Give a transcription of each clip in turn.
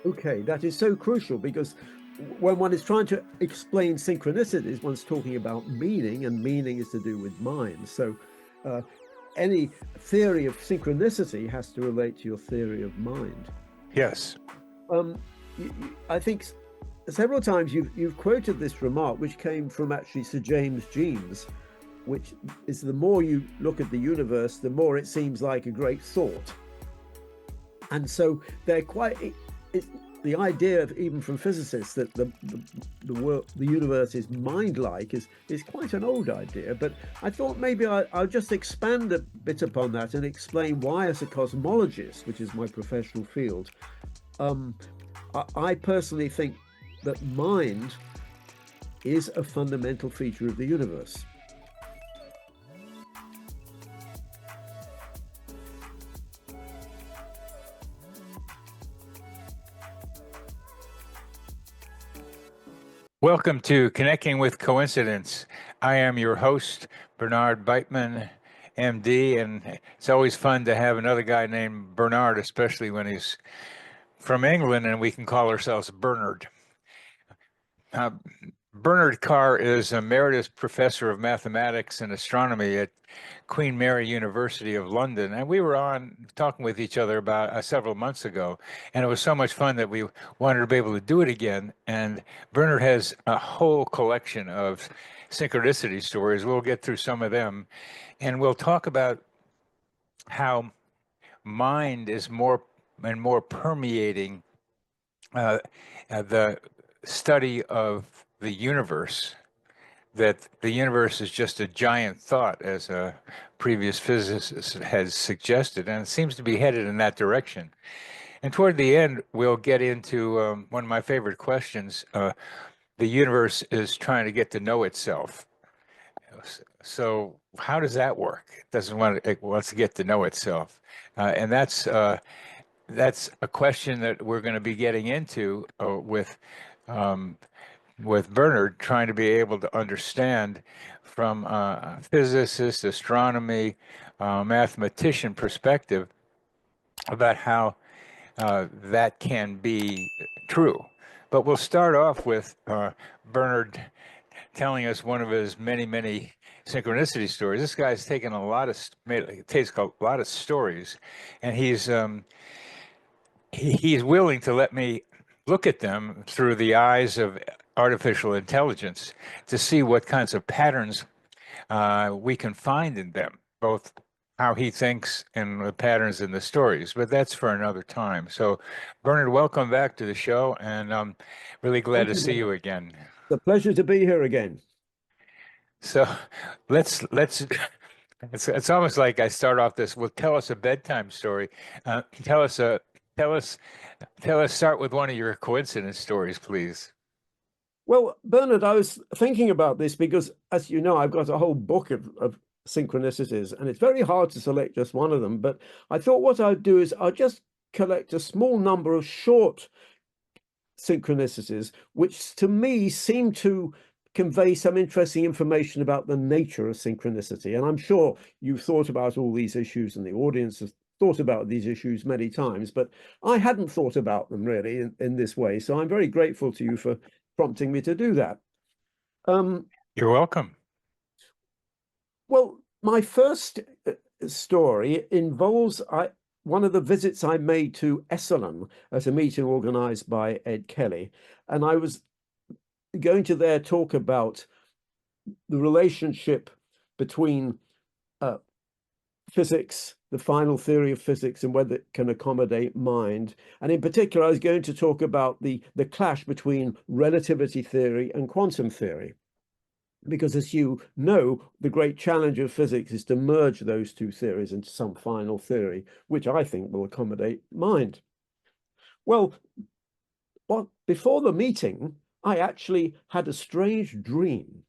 Okay, that is so crucial because when one is trying to explain synchronicities, one's talking about meaning, and meaning is to do with mind. So uh, any theory of synchronicity has to relate to your theory of mind. Yes. I think several times you've quoted this remark, which came from actually Sir James Jeans, which is the more you look at the universe, the more it seems like a great thought. And so they're quite. The idea of, even from physicists, that the universe is mind-like is quite an old idea. But I thought maybe I'll just expand a bit upon that and explain why, as a cosmologist, which is my professional field, I personally think that mind is a fundamental feature of the universe. Welcome to Connecting with Coincidence. I am your host, Bernard Beitman, MD, and it's always fun to have another guy named Bernard, especially when he's from England and we can call ourselves Bernard. Bernard Carr is Emeritus Professor of Mathematics and Astronomy at Queen Mary University of London. And we were on talking with each other about several months ago. And it was so much fun that we wanted to be able to do it again. And Bernard has a whole collection of synchronicity stories. We'll get through some of them. And we'll talk about how mind is more and more permeating the study of the universe, that the universe is just a giant thought, as a previous physicist has suggested, and it seems to be headed in that direction. And toward the end, we'll get into one of my favorite questions. The universe is trying to get to know itself. So how does that work? It wants to get to know itself. And that's a question that we're going to be getting into with Bernard, trying to be able to understand from a physicist, astronomy, mathematician perspective about how that can be true. But we'll start off with Bernard telling us one of his many, many synchronicity stories. This guy's taken a lot of stories, and he's willing to let me look at them through the eyes of artificial intelligence to see what kinds of patterns we can find in them, both how he thinks and the patterns in the stories. But that's for another time. So, Bernard, welcome back to the show, and I'm really glad to see you again. It's a pleasure to be here again. So, let's. It's almost like I start off this. Well, tell us a bedtime story. Start with one of your coincidence stories, please. Well, Bernard, I was thinking about this because, as you know, I've got a whole book of synchronicities, and it's very hard to select just one of them. But I thought what I'd do is I'll just collect a small number of short synchronicities, which to me seem to convey some interesting information about the nature of synchronicity. And I'm sure you've thought about all these issues, and the audience has thought about these issues many times, but I hadn't thought about them really in this way. So I'm very grateful to you for prompting me to do that. You're welcome. Well, my first story involves one of the visits I made to Esalen at a meeting organized by Ed Kelly. And I was going to there talk about the relationship between physics, the final theory of physics, and whether it can accommodate mind. And in particular, I was going to talk about the clash between relativity theory and quantum theory. Because, as you know, the great challenge of physics is to merge those two theories into some final theory, which I think will accommodate mind. Well, before the meeting, I actually had a strange dream.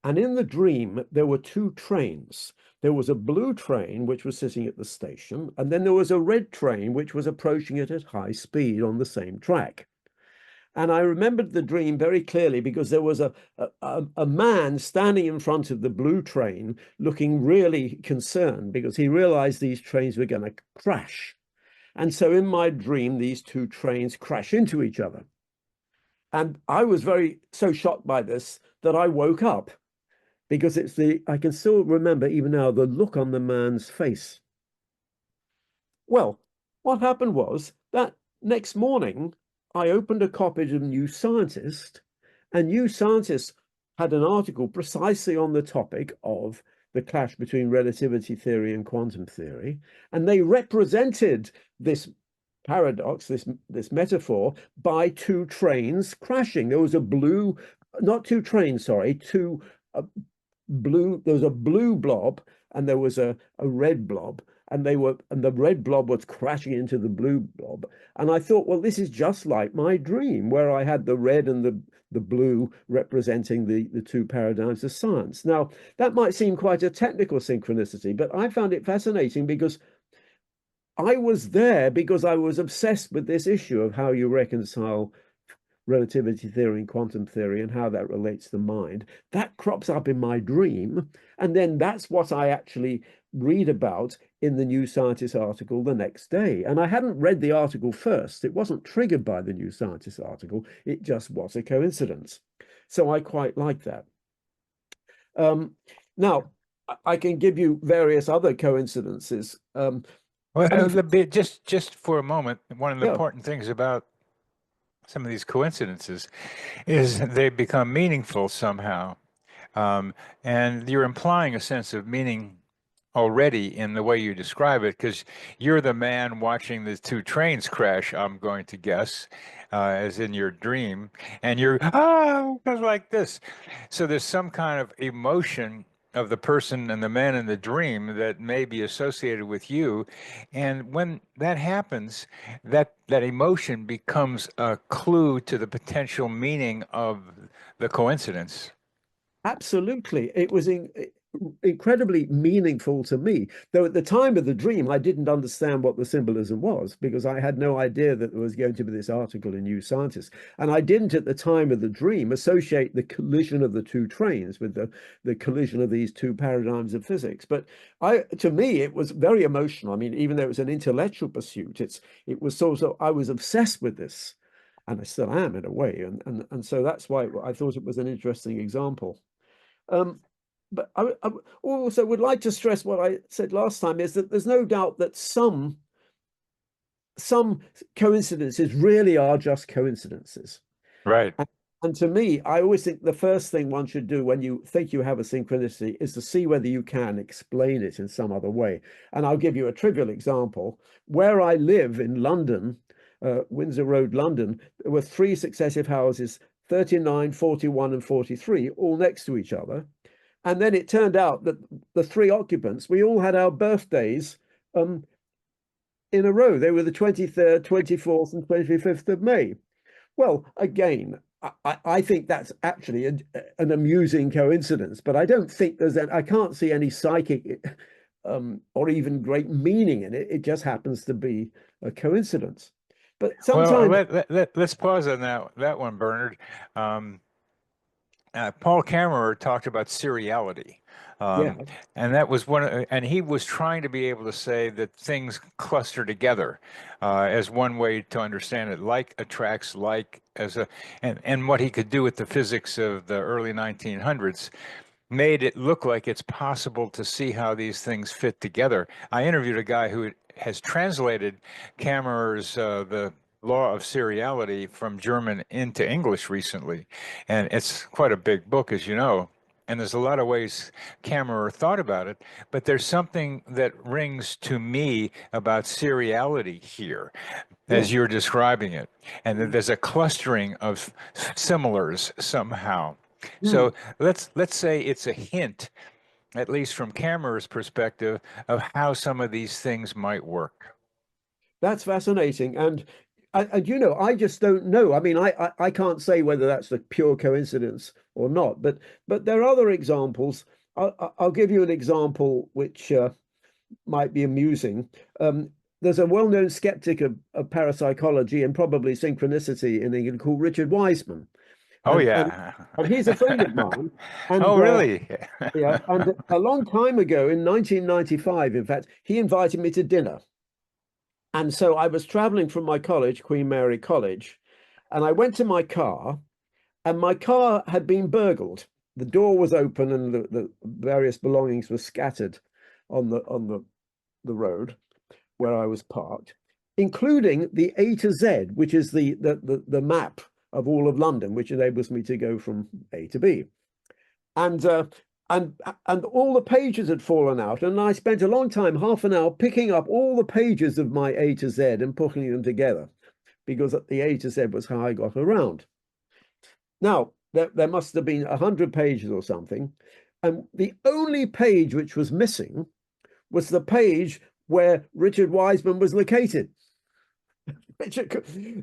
And in the dream, there were two trains. There was a blue train, which was sitting at the station, and then there was a red train, which was approaching it at high speed on the same track. And I remembered the dream very clearly because there was a man standing in front of the blue train looking really concerned because he realized these trains were going to crash. And so in my dream, these two trains crash into each other. And I was so shocked by this that I woke up, because I can still remember even now the look on the man's face. Well, what happened was that next morning, I opened a copy of New Scientist, and New Scientist had an article precisely on the topic of the clash between relativity theory and quantum theory. And they represented this paradox, this metaphor, by two trains crashing. There was a blue, not two trains, sorry, two blue, there was a blue blob and there was a red blob, and the red blob was crashing into the blue blob. And I thought, well, this is just like my dream, where I had the red and the blue representing the two paradigms of science. Now, that might seem quite a technical synchronicity, but I found it fascinating because I was there because I was obsessed with this issue of how you reconcile relativity theory and quantum theory and how that relates to the mind. That crops up in my dream. And then that's what I actually read about in the New Scientist article the next day. And I hadn't read the article first. It wasn't triggered by the New Scientist article. It just was a coincidence. So I quite like that. Now, I can give you various other coincidences. Well, just for a moment, one of the important things about some of these coincidences is they become meaningful somehow. And you're implying a sense of meaning already in the way you describe it, because you're the man watching the two trains crash, I'm going to guess, as in your dream, and you're, like this. So there's some kind of emotion of the person and the man in the dream that may be associated with you. And when that happens, that emotion becomes a clue to the potential meaning of the coincidence. Absolutely. It was incredibly meaningful to me. Though at the time of the dream, I didn't understand what the symbolism was, because I had no idea that there was going to be this article in New Scientist. And I didn't at the time of the dream associate the collision of the two trains with the collision of these two paradigms of physics. But to me, it was very emotional. I mean, even though it was an intellectual pursuit, it was sort of, I was obsessed with this. And I still am in a way. And so that's why I thought it was an interesting example. But I also would like to stress what I said last time, is that there's no doubt that some coincidences really are just coincidences. Right. And to me, I always think the first thing one should do when you think you have a synchronicity is to see whether you can explain it in some other way. And I'll give you a trivial example. Where I live in London, Windsor Road, London, there were three successive houses, 39, 41, and 43, all next to each other. And then it turned out that the three occupants, we all had our birthdays in a row. They were the 23rd, 24th, and 25th of May. Well, again, I think that's actually an amusing coincidence, but I don't think I can't see any psychic or even great meaning in it. It just happens to be a coincidence. But sometimes, well, let's pause on that one, Bernard. Paul Kammerer talked about seriality. yeah, And that was and he was trying to be able to say that things cluster together as one way to understand it, like attracts like, and what he could do with the physics of the early 1900s made it look like it's possible to see how these things fit together. I interviewed a guy who has translated Kammerer's the law of seriality from German into English recently, and it's quite a big book, as you know. And there's a lot of ways Kammerer thought about it, but there's something that rings to me about seriality here, as you're describing it, and that there's a clustering of similars somehow. So let's say it's a hint, at least from Kammerer's perspective, of how some of these things might work. that's fascinating. And I just don't know. I mean, I can't say whether that's a pure coincidence or not, but there are other examples. I'll give you an example which might be amusing. There's a well-known skeptic of parapsychology and probably synchronicity in England called Richard Wiseman. Oh, And, yeah. and he's a friend of mine. Oh, And really? yeah, and a long time ago in 1995, in fact, he invited me to dinner. And so I was traveling from my college, Queen Mary College, and I went to my car, and my car had been burgled. The door was open, and the various belongings were scattered on the road where I was parked, including the A to Z, which is the map of all of London, which enables me to go from A to B. And and all the pages had fallen out, and I spent a long time, half an hour, picking up all the pages of my A to Z and putting them together, because the A to Z was how I got around. Now, there must have been 100 pages or something, and the only page which was missing was the page where Richard Wiseman was located.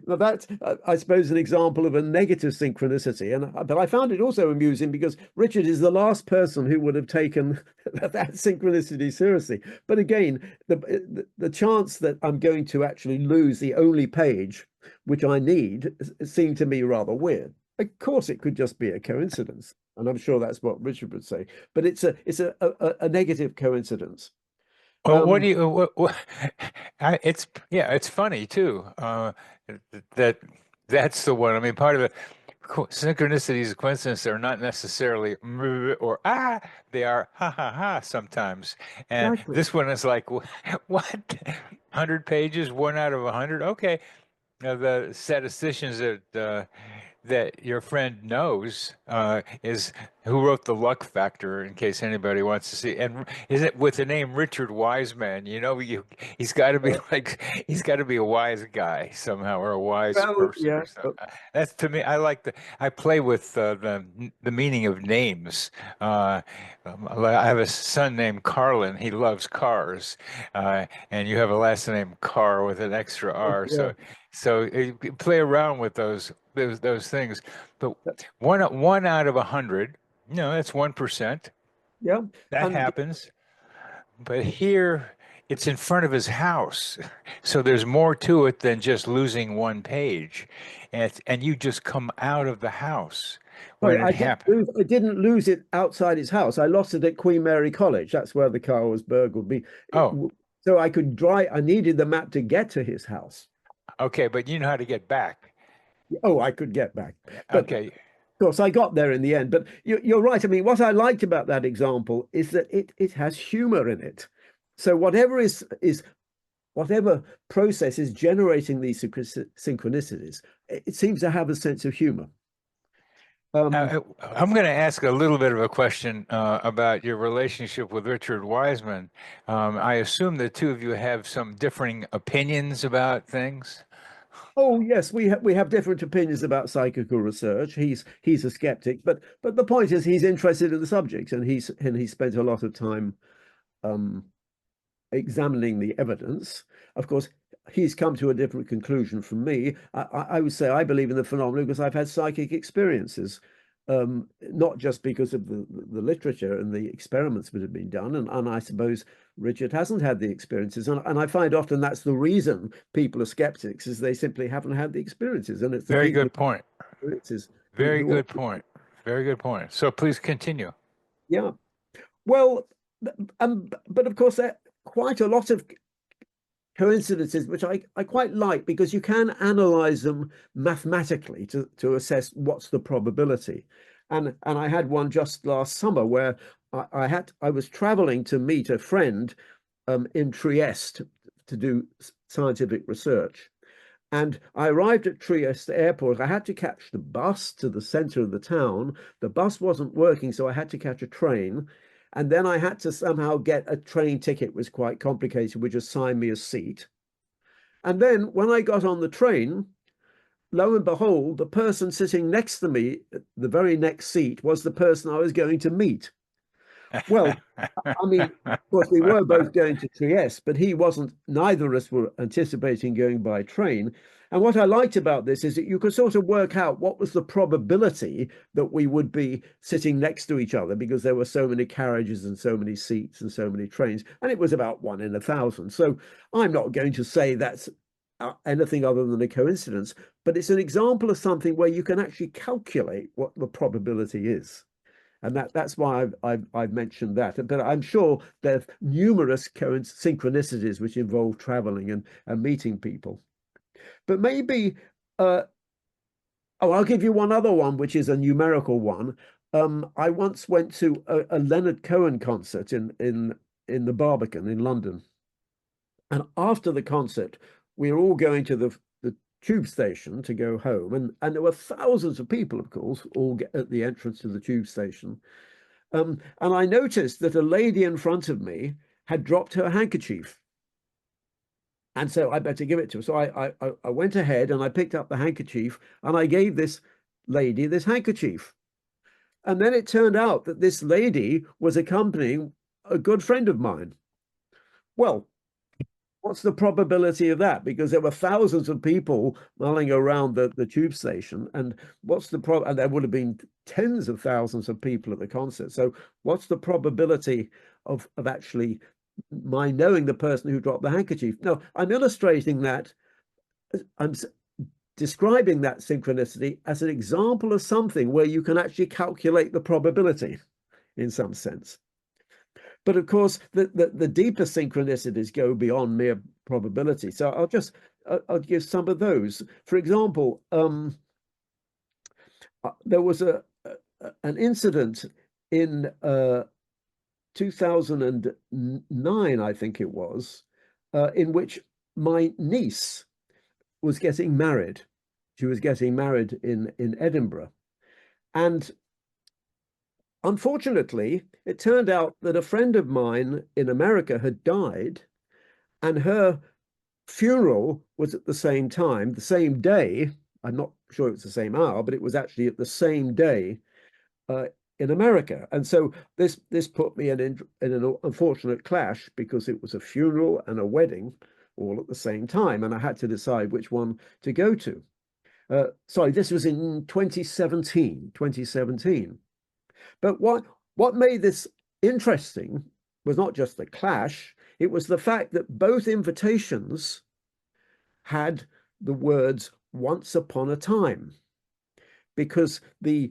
Now that's, I suppose, an example of a negative synchronicity, but I found it also amusing because Richard is the last person who would have taken that synchronicity seriously. But again, the chance that I'm going to actually lose the only page which I need seemed to me rather weird. Of course, it could just be a coincidence, and I'm sure that's what Richard would say. But it's a negative coincidence. Well, what do you? It's yeah, it's funny too. That that's the one. I mean, part of the synchronicities, coincidences are not necessarily or they are ha ha ha sometimes. And Exactly. this one is like what? 100 pages, 1 out of 100. Okay, the statisticians that your friend knows is who wrote The Luck Factor, in case anybody wants to see. And is it with the name Richard Wiseman? You know, he's got to be like he's got to be a wise guy somehow, or a wise Well, person yeah. or something. That's to me. I play with the meaning of names. I have a son named Carlin. He loves cars, and you have a last name Carr with an extra R. Yeah. So you play around with those things. But one out of 100, that's 1%. Yeah. That And happens. But here it's in front of his house. So there's more to it than just losing one page. And you just come out of the house sorry, when it happened. I didn't lose it outside his house. I lost it at Queen Mary College. That's where the car was burgled. Oh, So I could drive. I needed the map to get to his house. okay, but you know how to get back. Oh, I could get back. But of Okay. course, I got there in the end. But you're right. I mean, what I liked about that example is that it has humor in it. So whatever process is generating these synchronicities, it seems to have a sense of humor. I'm going to ask a little bit of a question about your relationship with Richard Wiseman. I assume the two of you have some differing opinions about things. Oh yes, we have different opinions about psychical research. He's a skeptic, but the point is he's interested in the subject, and he spent a lot of time um, examining the evidence. Of course, he's come to a different conclusion from me. I would say I believe in the phenomenon because I've had psychic experiences, not just because of the literature and the experiments that have been done. And I suppose Richard hasn't had the experiences. And I find often that's the reason people are skeptics, is they simply haven't had the experiences. And it's the Very people good point. with experiences Very who good point. Very good point. So please continue. yeah. Well, but of course, there are quite a lot of coincidences, which I quite like because you can analyze them mathematically to assess what's the probability. And I had one just last summer where I was traveling to meet a friend in Trieste to do scientific research. And I arrived at Trieste airport. I had to catch the bus to the center of the town. The bus wasn't working, so I had to catch a train. And then I had to somehow get a train ticket, was quite complicated, which assigned me a seat. And then when I got on the train, lo and behold, the person sitting next to me, the very next seat, was the person I was going to meet. Well, I mean, of course, we were both going to Trieste, but he wasn't, neither of us were anticipating going by train. And what I liked about this is that you could sort of work out what was the probability that we would be sitting next to each other because there were so many carriages and so many seats and so many trains. And it was about 1 in 1,000. So I'm not going to say that's anything other than a coincidence, but it's an example of something where you can actually calculate what the probability is. And that's why I've mentioned that. But I'm sure there's numerous synchronicities which involve traveling and meeting people. But maybe, oh, I'll give you one other one, which is a numerical one. I once went to a Leonard Cohen concert in the Barbican in London. And after the concert, we were all going to the tube station to go home. And there were thousands of people, of course, all at the entrance to the tube station. And I noticed that a lady in front of me had dropped her handkerchief. And so I better give it to her. So I went ahead and I picked up the handkerchief and I gave this lady this handkerchief. And then it turned out that this lady was accompanying a good friend of mine. Well, what's the probability of that? Because there were thousands of people mulling around the tube station, and what's the problem? And there would have been tens of thousands of people at the concert. So what's the probability of actually my knowing the person who dropped the handkerchief? No, I'm illustrating that. I'm describing that synchronicity as an example of something where you can actually calculate the probability in some sense. But of course, the deeper synchronicities go beyond mere probability. So I'll give some of those. For example, there was an incident in 2009, I think it was, in which my niece was getting married. She was getting married in Edinburgh. And unfortunately, it turned out that a friend of mine in America had died, and her funeral was at the same time, the same day. I'm not sure it was the same hour, but it was actually at the same day in America. And so this put me in an unfortunate clash, because it was a funeral and a wedding all at the same time, and I had to decide which one to go to. Sorry, this was in 2017. But what made this interesting was not just the clash, it was the fact that both invitations had the words "once upon a time," because the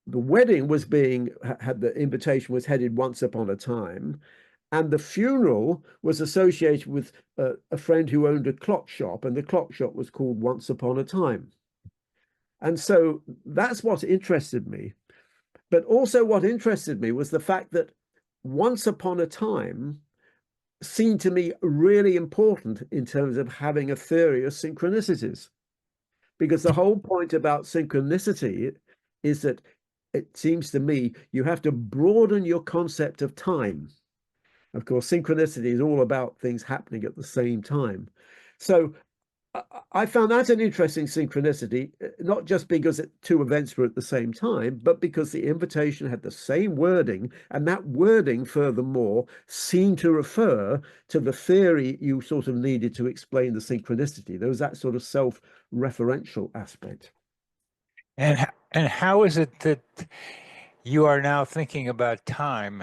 wedding was had the invitation was headed "once upon a time," and the funeral was associated with a friend who owned a clock shop, and the clock shop was called "Once Upon a Time." And so that's what interested me. But also what interested me was the fact that "once upon a time" seemed to me really important in terms of having a theory of synchronicities. Because the whole point about synchronicity is that it seems to me you have to broaden your concept of time. Of course, synchronicity is all about things happening at the same time. So I found that an interesting synchronicity, not just because two events were at the same time, but because the invitation had the same wording, and that wording, furthermore, seemed to refer to the theory you sort of needed to explain the synchronicity. There was that sort of self-referential aspect. And how is it that you are now thinking about time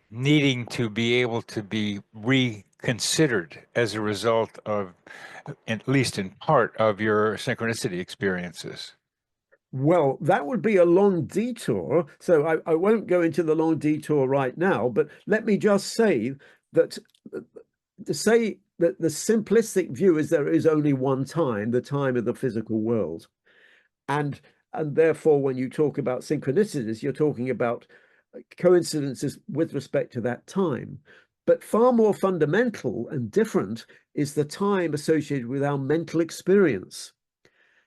needing to be able to be reconsidered as a result of, at least in part, of your synchronicity experiences? Well, that would be a long detour. So I won't go into the long detour right now, but let me just say that the simplistic view is there is only one time, the time of the physical world. And therefore, when you talk about synchronicities, you're talking about coincidences with respect to that time. But far more fundamental and different is the time associated with our mental experience.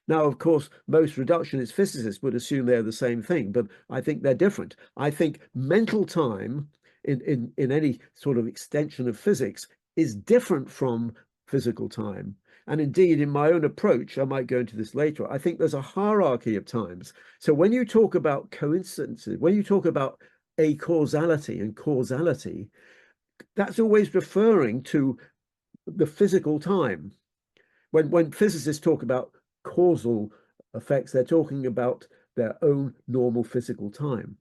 Now, of course, most reductionist physicists would assume they're the same thing, but I think they're different. I think mental time in any sort of extension of physics is different from physical time. And indeed, in my own approach, I might go into this later, I think there's a hierarchy of times. So when you talk about coincidences, when you talk about acausality and causality, that's always referring to the physical time. When physicists talk about causal effects, they're talking about their own normal physical time.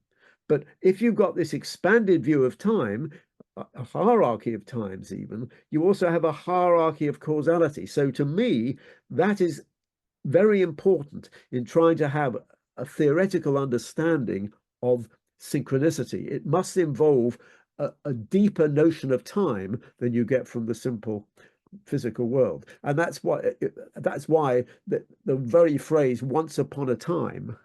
But if you've got this expanded view of time, a hierarchy of times even, you also have a hierarchy of causality. So to me, that is very important in trying to have a theoretical understanding of synchronicity. It must involve a deeper notion of time than you get from the simple physical world. And that's why the very phrase "once upon a time,"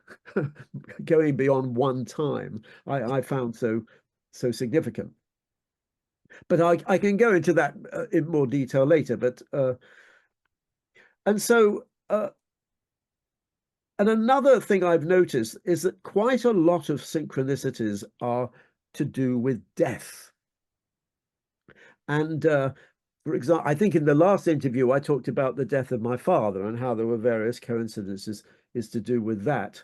going beyond one time, I found so significant. But I can go into that in more detail later. But and so and another thing I've noticed is that quite a lot of synchronicities are to do with death. And for example, I think in the last interview, I talked about the death of my father and how there were various coincidences is to do with that.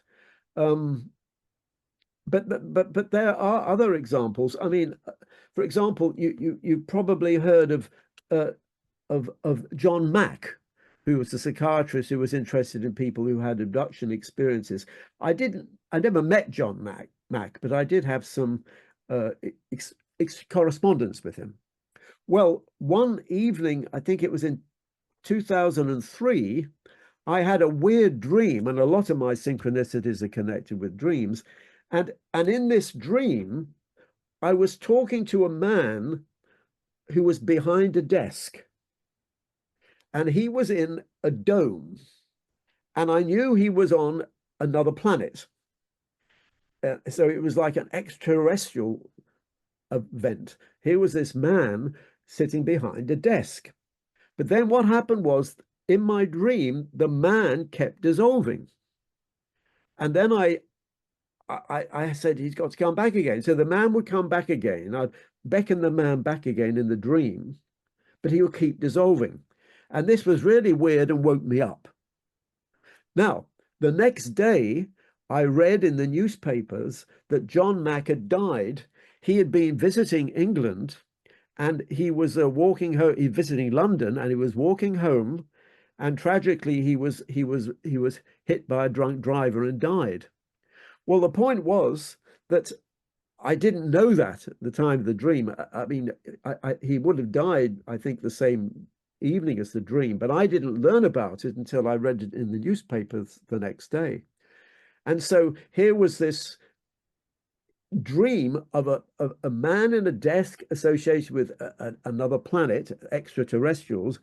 But there are other examples. I mean, for example, you probably heard of John Mack, who was a psychiatrist who was interested in people who had abduction experiences. I never met John Mack, but I did have some correspondence with him. Well, one evening, I think it was in 2003, I had a weird dream, and a lot of my synchronicities are connected with dreams. And in this dream, I was talking to a man who was behind a desk, and he was in a dome, and I knew he was on another planet. So it was like an extraterrestrial event. Here was this man sitting behind a desk. But then what happened was, in my dream, the man kept dissolving. And then I said, he's got to come back again. So the man would come back again. I'd beckon the man back again in the dream, but he would keep dissolving. And this was really weird and woke me up. Now, the next day, I read in the newspapers that John Mack had died. He had been visiting England, and he was walking home, visiting London, and he was walking home, and tragically he was hit by a drunk driver and died. Well, the point was that I didn't know that at the time of the dream. I mean, he would have died, I think, the same evening as the dream, but I didn't learn about it until I read it in the newspapers the next day. And so here was this dream of a man in a desk associated with another planet, extraterrestrials,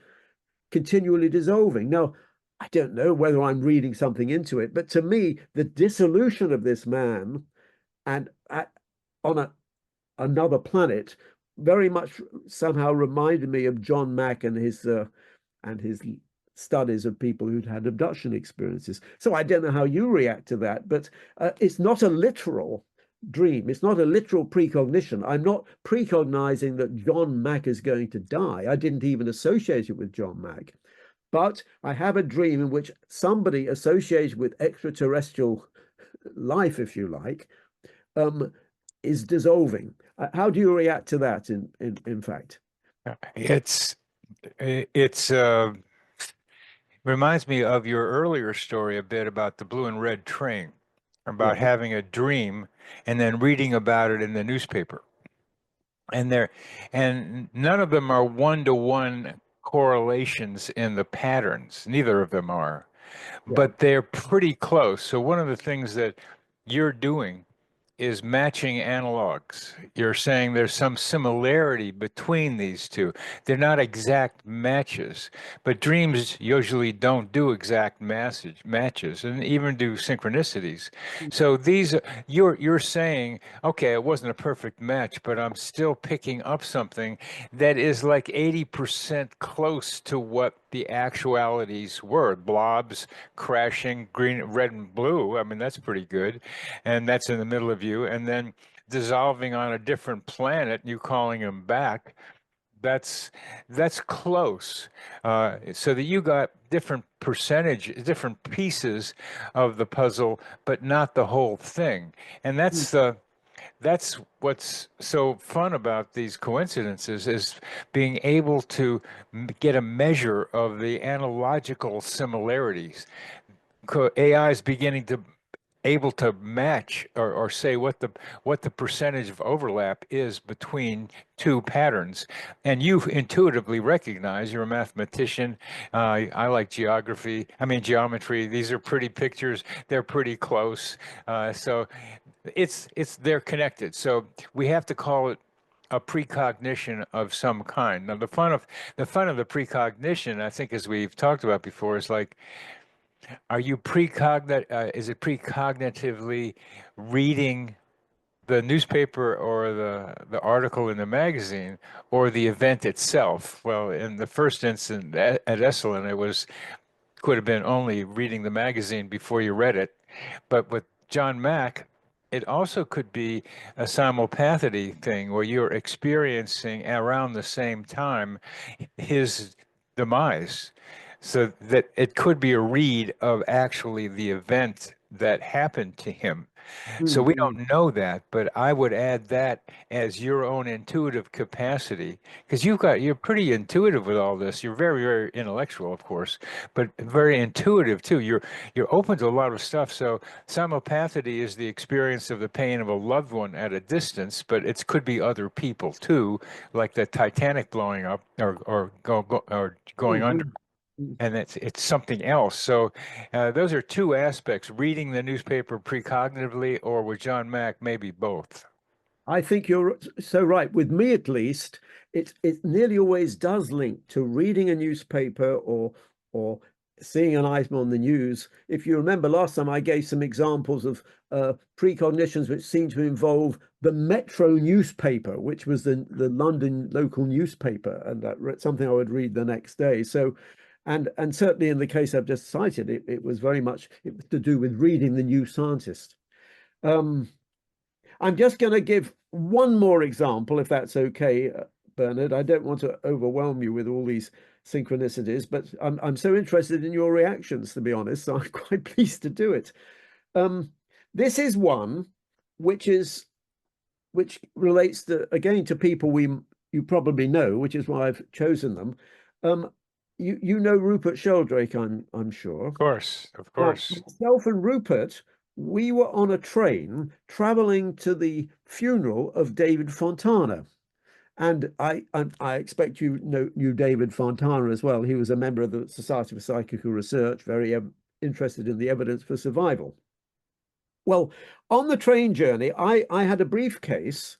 continually dissolving. Now, I don't know whether I'm reading something into it, but to me, the dissolution of this man and on another planet very much somehow reminded me of John Mack and his studies of people who'd had abduction experiences. So I don't know how you react to that, but it's not a literal dream. It's not a literal precognition. I'm not precognizing that John Mack is going to die. I didn't even associate it with John Mack. But I have a dream in which somebody associated with extraterrestrial life, if you like, is dissolving. How do you react to that? In fact, It's reminds me of your earlier story a bit about the blue and red train, about right. having a dream and then reading about it in the newspaper. And none of them are one-to-one correlations in the patterns. Neither of them are, Yeah. but they're pretty close. So one of the things that you're doing is matching analogs. You're saying there's some similarity between these two. They're not exact matches, but dreams usually don't do exact matches and even do synchronicities. So you're saying, okay, it wasn't a perfect match, but I'm still picking up something that is like 80% close to what the actualities were. Blobs crashing, green, red, and blue. I mean, that's pretty good. And that's in the middle of you. And then dissolving on a different planet, you calling them back. That's close. So that you got different different pieces of the puzzle, but not the whole thing. And that's what's so fun about these coincidences, is being able to get a measure of the analogical similarities. AI is beginning to able to match or say what the percentage of overlap is between two patterns. And you intuitively recognize, you're a mathematician. I like geometry. These are pretty pictures. They're pretty close. So they're connected. So we have to call it a precognition of some kind. Now, the fun of the precognition, I think, as we've talked about before, is like, are you is it precognitively reading the newspaper or the article in the magazine or the event itself? Well, in the first instance at Esalen, could have been only reading the magazine before you read it. But with John Mack, it also could be a simulpathity thing where you're experiencing around the same time his demise. So that it could be a read of actually the event that happened to him. So we Mm-hmm. don't know that, but I would add that as your own intuitive capacity, because you're pretty intuitive with all this. You're very, very intellectual, of course, but very intuitive too. You're open to a lot of stuff. So simulpathity is the experience of the pain of a loved one at a distance, but it could be other people too, like the Titanic blowing up or going under, Mm-hmm. and it's something else. So those are two aspects: reading the newspaper precognitively, or with John Mack, maybe both. I think you're so right. With me, at least, it nearly always does link to reading a newspaper or seeing an item on the news. If you remember last time, I gave some examples of precognitions which seem to involve the Metro newspaper, which was the London local newspaper, and something I would read the next day. So. And certainly in the case I've just cited, it was very much it was to do with reading the New Scientist. Um, I'm just going to give one more example, if that's okay, Bernard. I don't want to overwhelm you with all these synchronicities, but I'm so interested in your reactions, to be honest. So I'm quite pleased to do it. This is one which relates again to people you probably know, which is why I've chosen them. You know Rupert Sheldrake, I'm sure. Of course, of Now, course. myself and Rupert, we were on a train traveling to the funeral of David Fontana. And I expect you knew David Fontana as well. He was a member of the Society for Psychical Research, very interested in the evidence for survival. Well, on the train journey, I had a briefcase,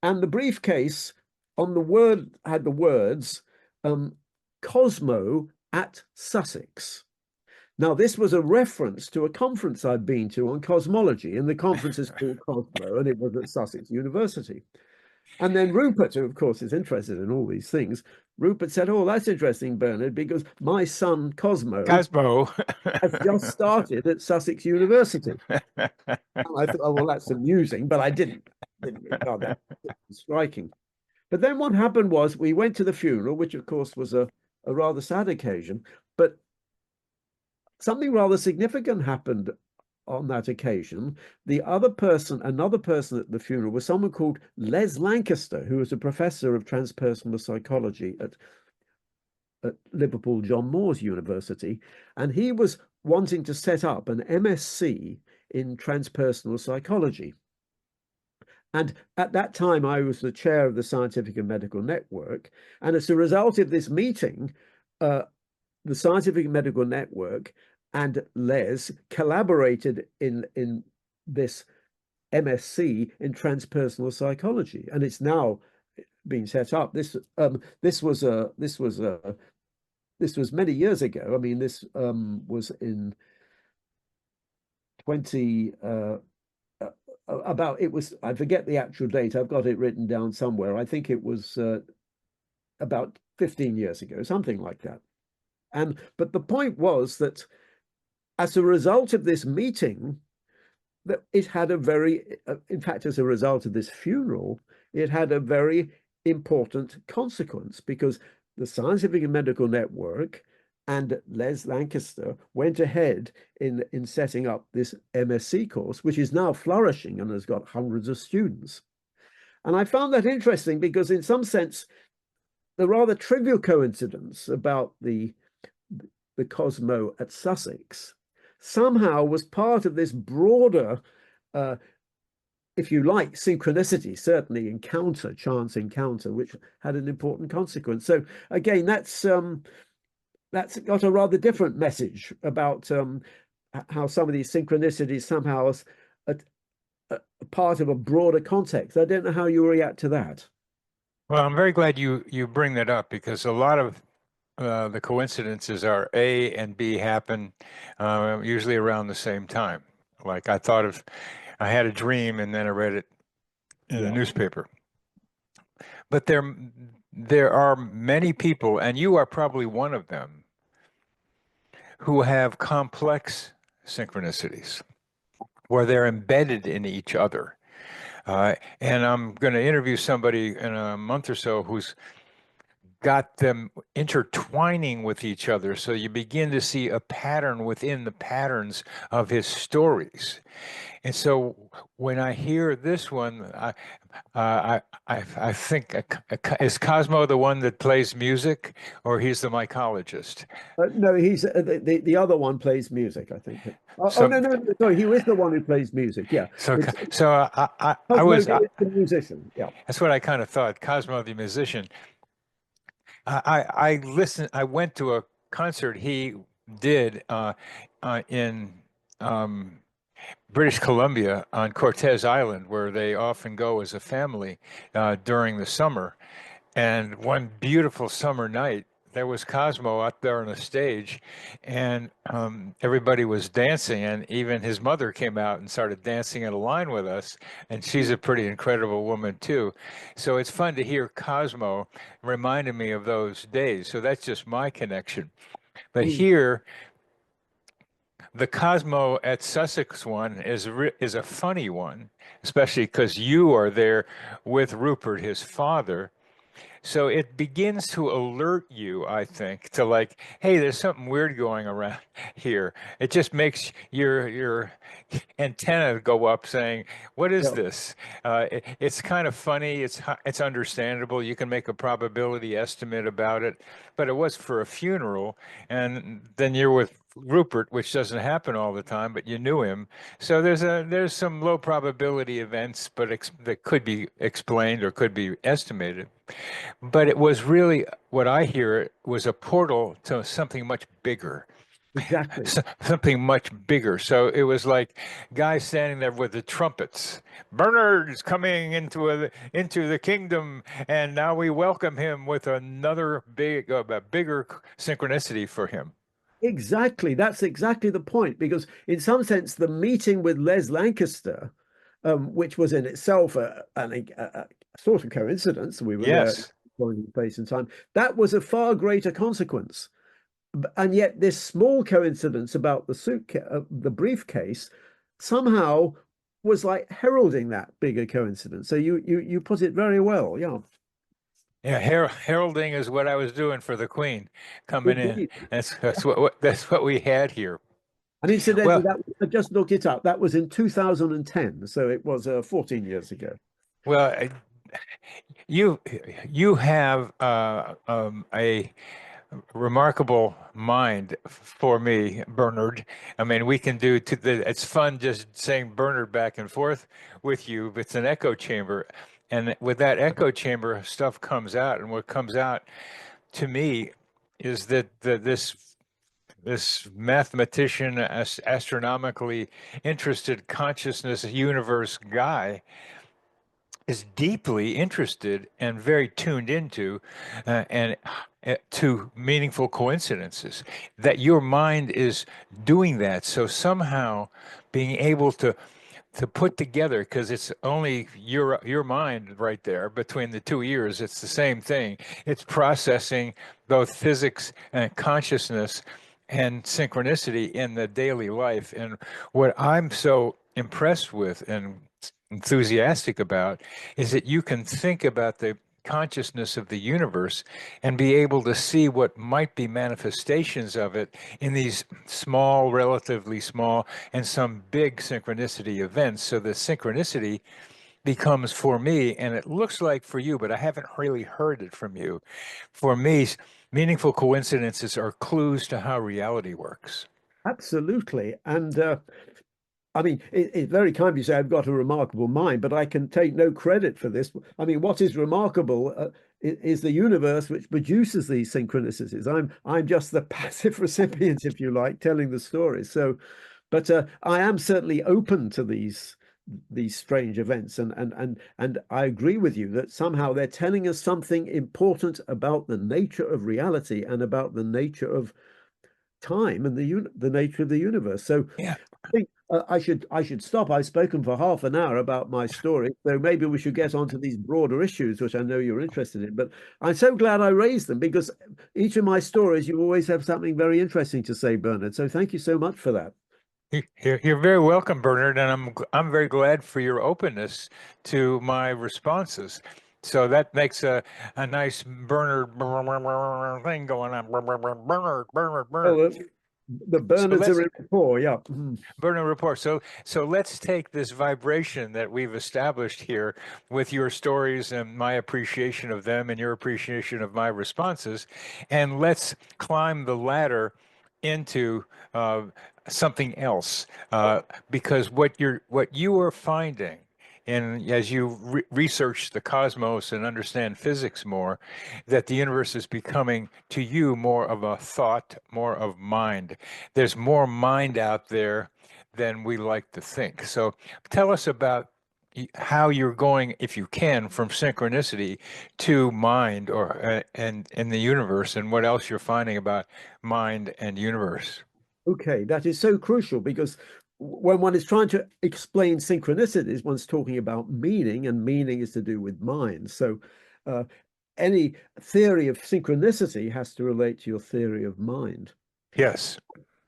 and the briefcase on the word had the words Cosmo at Sussex. Now, this was a reference to a conference I'd been to on cosmology, and the conference is called Cosmo, and it was at Sussex University. And then Rupert, who of course is interested in all these things, Rupert said, "Oh, that's interesting, Bernard, because my son Cosmo Cosmo. has just started at Sussex University." And I thought, "Oh, well, that's amusing," but I didn't regard that as striking. But then what happened was we went to the funeral, which of course was a rather sad occasion, but something rather significant happened on that occasion. Another person at the funeral was someone called Les Lancaster, who was a professor of transpersonal psychology at Liverpool John Moores University. And he was wanting to set up an MSc in transpersonal psychology. And at that time, I was the chair of the Scientific and Medical Network. And as a result of this meeting, the Scientific and Medical Network and Les collaborated in this MSc in transpersonal psychology, and it's now been set up. This was many years ago. I mean, this was in 20 about it was I forget the actual date. I've got it written down somewhere. I think it was about 15 years ago, something like that. But the point was that as a result of this meeting, that it had in fact, as a result of this funeral, it had a very important consequence, because the Scientific and Medical Network and Les Lancaster went ahead in setting up this MSc course, which is now flourishing and has got hundreds of students. And I found that interesting because, in some sense, the rather trivial coincidence about the Cosmo at Sussex somehow was part of this broader, uh, if you like, synchronicity, certainly encounter, chance encounter, which had an important consequence. So again, that's got a rather different message about how some of these synchronicities somehow is a part of a broader context. I don't know how you react to that. Well, I'm very glad you bring that up because a lot of the coincidences are A and B happen usually around the same time. Like I had a dream and then I read it in the Yeah. newspaper. But there are many people, and you are probably one of them, who have complex synchronicities where they're embedded in each other. And I'm going to interview somebody in a month or so who's got them intertwining with each other. So you begin to see a pattern within the patterns of his stories. And so when I hear this one, I think is Cosmo the one that plays music, or he's the mycologist? No, he's the other one plays music, I think. Oh So no, no, no, sorry, he is the one who plays music. Yeah, so it's so I was Cosmology is the musician. Yeah. that's what I kind of thought. Cosmo the musician. I listened. I went to a concert he did in um, British Columbia on Cortez Island, where they often go as a family during the summer. And one beautiful summer night, there was Cosmo out there on the stage, and everybody was dancing, and even his mother came out and started dancing in a line with us. And she's a pretty incredible woman too. So it's fun to hear Cosmo reminding me of those days. So that's just my connection. But Mm. here, the Cosmo at Sussex one is a funny one, especially because you are there with Rupert, his father. So it begins to alert you, I think, to like, hey, there's something weird going around here. It just makes your antenna go up, saying, "What is Yeah, this?" It's kind of funny. It's understandable. You can make a probability estimate about it, but it was for a funeral, and then you're with Rupert, which doesn't happen all the time, but you knew him. So there's some low probability events, but that could be explained or could be estimated. But it was really what I hear was a portal to something much bigger, exactly. something much bigger. So it was like guys standing there with the trumpets. Bernard is coming into the kingdom, and now we welcome him with another bigger synchronicity for him. Exactly. That's exactly the point. Because in some sense, the meeting with Les Lancaster, which was in itself a sort of coincidence, we were there Yes. in place and time, that was a far greater consequence. And yet, this small coincidence about the briefcase, somehow was like heralding that bigger coincidence. So you put it very well. Yeah, Yeah, heralding is what I was doing for the Queen coming in. indeed. That's what we had here. And incidentally, Well, that I just looked it up. That was in 2010, so it was 14 years ago. well, you you have a remarkable mind for me, Bernard. I mean, we can do it's fun just saying Bernard back and forth with you. It's an echo chamber. And with that echo chamber, stuff comes out. And what comes out to me is that this mathematician, astronomically interested consciousness universe guy is deeply interested and very tuned into and to meaningful coincidences, that your mind is doing that. So somehow being able to put together, because it's only your mind right there between the two ears, it's the same thing. It's processing both physics and consciousness and synchronicity in the daily life. And what I'm so impressed with and enthusiastic about is that you can think about the consciousness of the universe and be able to see what might be manifestations of it in these small, relatively small, and some big synchronicity events. So the synchronicity becomes for me, and it looks like for you, but I haven't really heard it from you. For me, meaningful coincidences are clues to how reality works. Absolutely. And I mean, it's very kind of you say I've got a remarkable mind, but I can take no credit for this. I mean, what is remarkable is the universe which produces these synchronicities. I'm just the passive recipient, if you like, telling the story. So, but I am certainly open to these strange events, and I agree with you that somehow they're telling us something important about the nature of reality and about the nature of time and the nature of the universe. So Yeah. I think I should stop. I've spoken for half an hour about my story, so maybe we should get on to these broader issues, which I know you're interested in. But I'm so glad I raised them because each of my stories, you always have something very interesting to say, Bernard. So thank you so much for that. You're very welcome, Bernard, and I'm very glad for your openness to my responses. So that makes a nice Bernard thing going on. Bernard, Bernard, Bernard. Oh, the So Bernards let's are in rapport, yeah. Mhm. Bernard report. So let's take this vibration that we've established here with your stories and my appreciation of them and your appreciation of my responses, and let's climb the ladder into something else. Because what you are finding, and as you research the cosmos and understand physics more, that the universe is becoming to you more of a thought, more of mind. There's more mind out there than we like to think. So tell us about how you're going, if you can, from synchronicity to mind or and in the universe, and what else you're finding about mind and universe. Okay, that is so crucial because when one is trying to explain synchronicities, one's talking about meaning, and meaning is to do with mind. So uh, any theory of synchronicity has to relate to your theory of mind. Yes.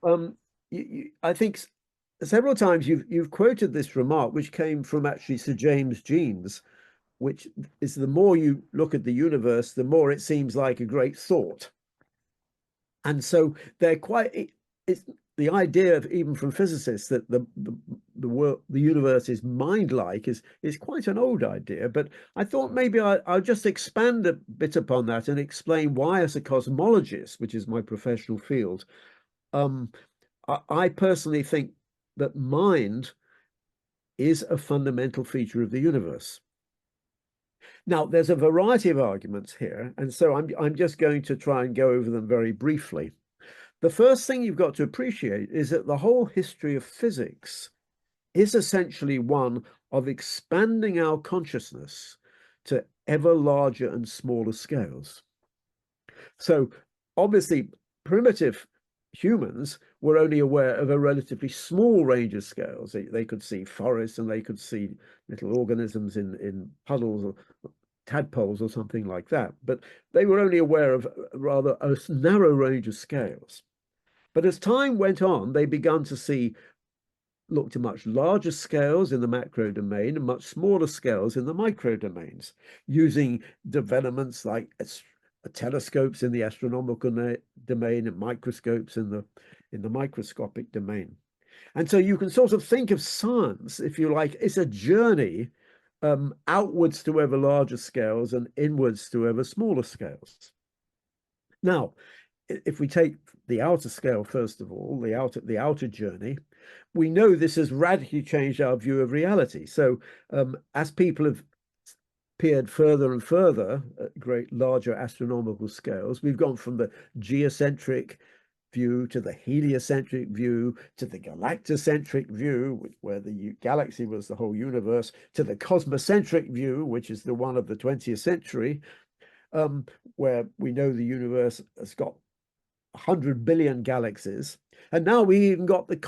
Um, I think several times you've quoted this remark, which came from actually Sir James Jeans, which is the more you look at the universe, the more it seems like a great thought. And so they're quite. It's the idea of even from physicists that the world, the universe is mind-like is quite an old idea. But I thought maybe I'll just expand a bit upon that and explain why, as a cosmologist, which is my professional field, um, I personally think that mind is a fundamental feature of the universe. Now, there's a variety of arguments here, and so I'm just going to try and go over them very briefly. The first thing you've got to appreciate is that the whole history of physics is essentially one of expanding our consciousness to ever larger and smaller scales. So obviously, primitive humans were only aware of a relatively small range of scales. They could see forests and they could see little organisms in puddles or tadpoles or something like that. But they were only aware of rather a narrow range of scales. But as time went on, they began to look to much larger scales in the macro domain and much smaller scales in the micro domains, using developments like telescopes in the astronomical domain and microscopes in the microscopic domain. And so you can sort of think of science, if you like, it's a journey outwards to ever larger scales and inwards to ever smaller scales. Now, if we take the outer scale, first of all, the outer journey, we know this has radically changed our view of reality. So as people have peered further and further at great larger astronomical scales, we've gone from the geocentric view to the heliocentric view to the galactocentric view, where the galaxy was the whole universe, to the cosmocentric view, which is the one of the 20th century, where we know the universe has got 100 billion galaxies. And now we even got the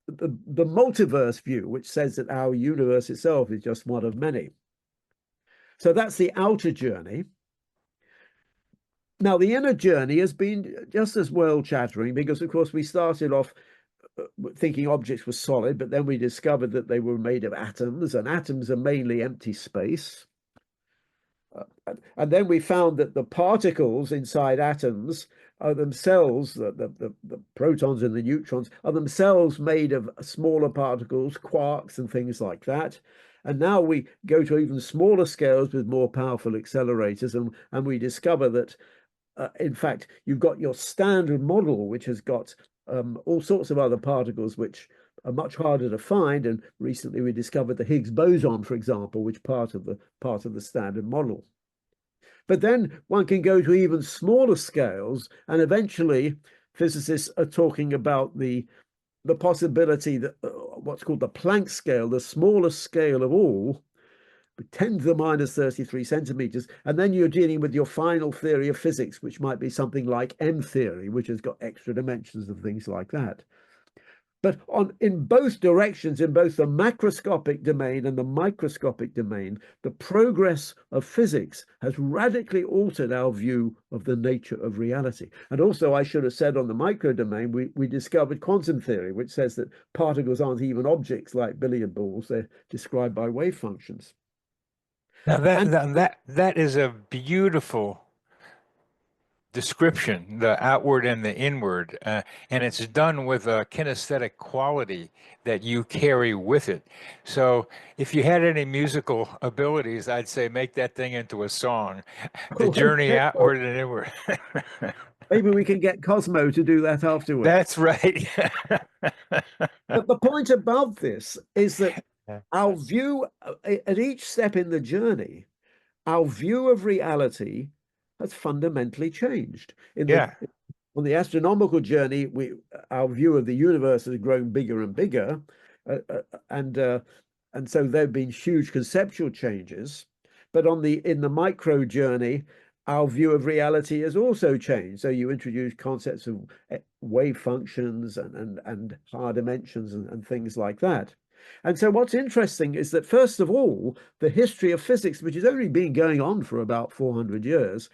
multiverse view, which says that our universe itself is just one of many. So that's the outer journey. Now, the inner journey has been just as world-shattering because, of course, we started off thinking objects were solid, but then we discovered that they were made of atoms, and atoms are mainly empty space. And then we found that the particles inside atoms are themselves, the protons and the neutrons, are themselves made of smaller particles, quarks and things like that. And now we go to even smaller scales with more powerful accelerators, and we discover that, in fact, you've got your standard model, which has got all sorts of other particles which are much harder to find. And recently we discovered the Higgs boson, for example, which part of the standard model. But then one can go to even smaller scales, and eventually physicists are talking about the possibility that what's called the Planck scale, the smallest scale of all, 10 to the minus 33 centimeters, and then you're dealing with your final theory of physics, which might be something like M theory, which has got extra dimensions and things like that. But in both directions, in both the macroscopic domain and the microscopic domain, the progress of physics has radically altered our view of the nature of reality. And also, I should have said, on the micro domain, we discovered quantum theory, which says that particles aren't even objects like billiard balls, they're described by wave functions. Now that is a beautiful description, the outward and the inward, and it's done with a kinesthetic quality that you carry with it. So if you had any musical abilities, I'd say make that thing into a song, the journey outward and inward. Maybe we can get Cosmo to do that afterwards. That's right. But the point above this is that our view at each step in the journey, our view of reality has fundamentally changed. On the astronomical journey, our view of the universe has grown bigger and bigger, and so there have been huge conceptual changes. But in the micro journey, our view of reality has also changed. So you introduce concepts of wave functions and higher dimensions and things like that. And so what's interesting is that, first of all, the history of physics, which has only been going on for about 400 years,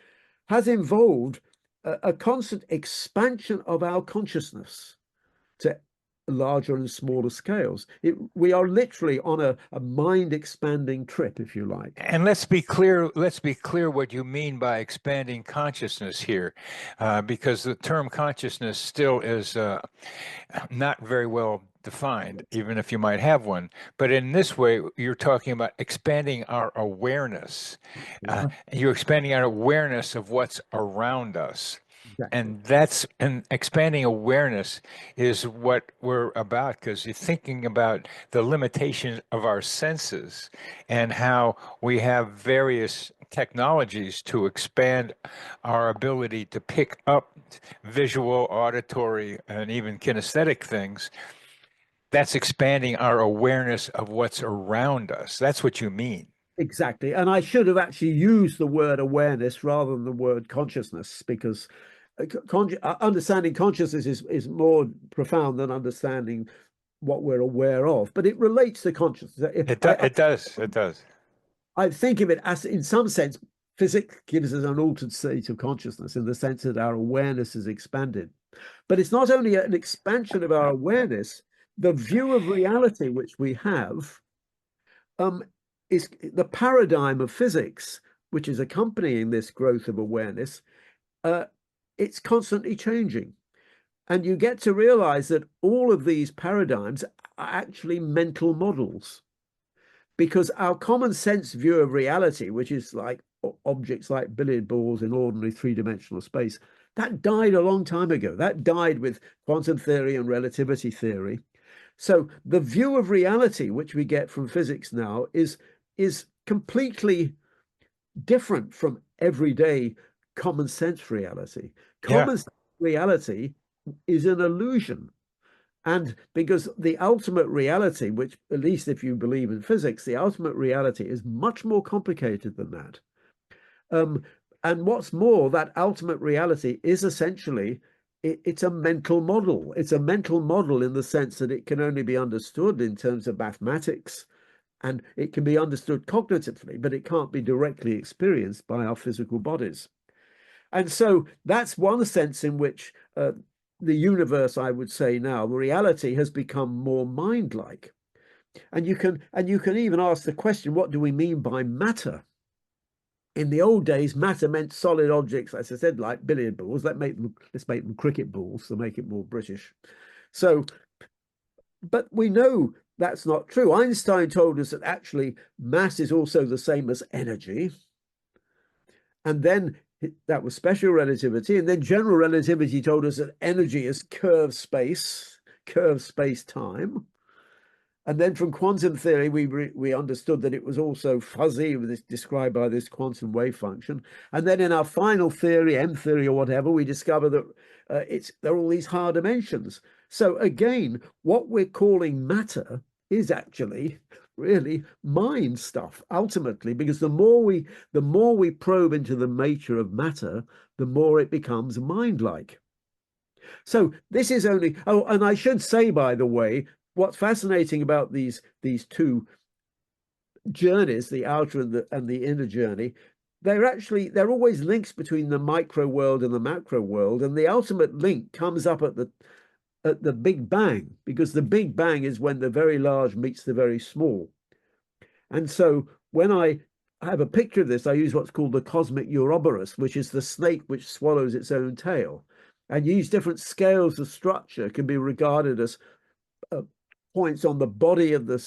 has involved a constant expansion of our consciousness to larger and smaller scales. We are literally on a mind-expanding trip, if you like. And let's be clear what you mean by expanding consciousness here, because the term consciousness still is not very well defined, even if you might have one. But in this way, you're talking about expanding our awareness. You're expanding our awareness of what's around us. Exactly. And expanding awareness is what we're about, because you're thinking about the limitations of our senses and how we have various technologies to expand our ability to pick up visual, auditory, and even kinesthetic things. That's expanding our awareness of what's around us. That's what you mean. Exactly. And I should have actually used the word awareness rather than the word consciousness, because understanding consciousness is more profound than understanding what we're aware of, but it relates to consciousness. It does. I think of it as, in some sense, physics gives us an altered state of consciousness in the sense that our awareness is expanded. But it's not only an expansion of our awareness, the view of reality which we have is the paradigm of physics, which is accompanying this growth of awareness. It's constantly changing. And you get to realize that all of these paradigms are actually mental models, because our common sense view of reality, which is like objects like billiard balls in ordinary three-dimensional space, that died a long time ago. That died with quantum theory and relativity theory. So the view of reality which we get from physics now is completely different from everyday common sense reality. Common sense reality is an illusion. And because the ultimate reality, which, at least if you believe in physics, the ultimate reality is much more complicated than that. And what's more, that ultimate reality is essentially, it's a mental model. It's a mental model in the sense that it can only be understood in terms of mathematics, and it can be understood cognitively, but it can't be directly experienced by our physical bodies. And so that's one sense in which the universe, I would say now, reality has become more mind-like. And you can even ask the question, what do we mean by matter? In the old days, matter meant solid objects, as I said, like billiard balls. Let's make them cricket balls to make it more British. So, but we know that's not true. Einstein told us that actually mass is also the same as energy. And then That was special relativity. And then general relativity told us that energy is curved space-time. And then from quantum theory, we understood that it was also fuzzy, described by this quantum wave function. And then in our final theory, M theory or whatever, we discover that there are all these higher dimensions. So again, what we're calling matter is actually really mind stuff ultimately, because the more we probe into the nature of matter, the more it becomes mind-like. So this is only, oh, and I should say, by the way, what's fascinating about these two journeys, the outer and the inner journey, they're always links between the micro world and the macro world, and the ultimate link comes up at the Big Bang, because the Big Bang is when the very large meets the very small. And so when I have a picture of this, I use what's called the cosmic Ouroboros, which is the snake which swallows its own tail. And use different scales of structure can be regarded as points on the body of the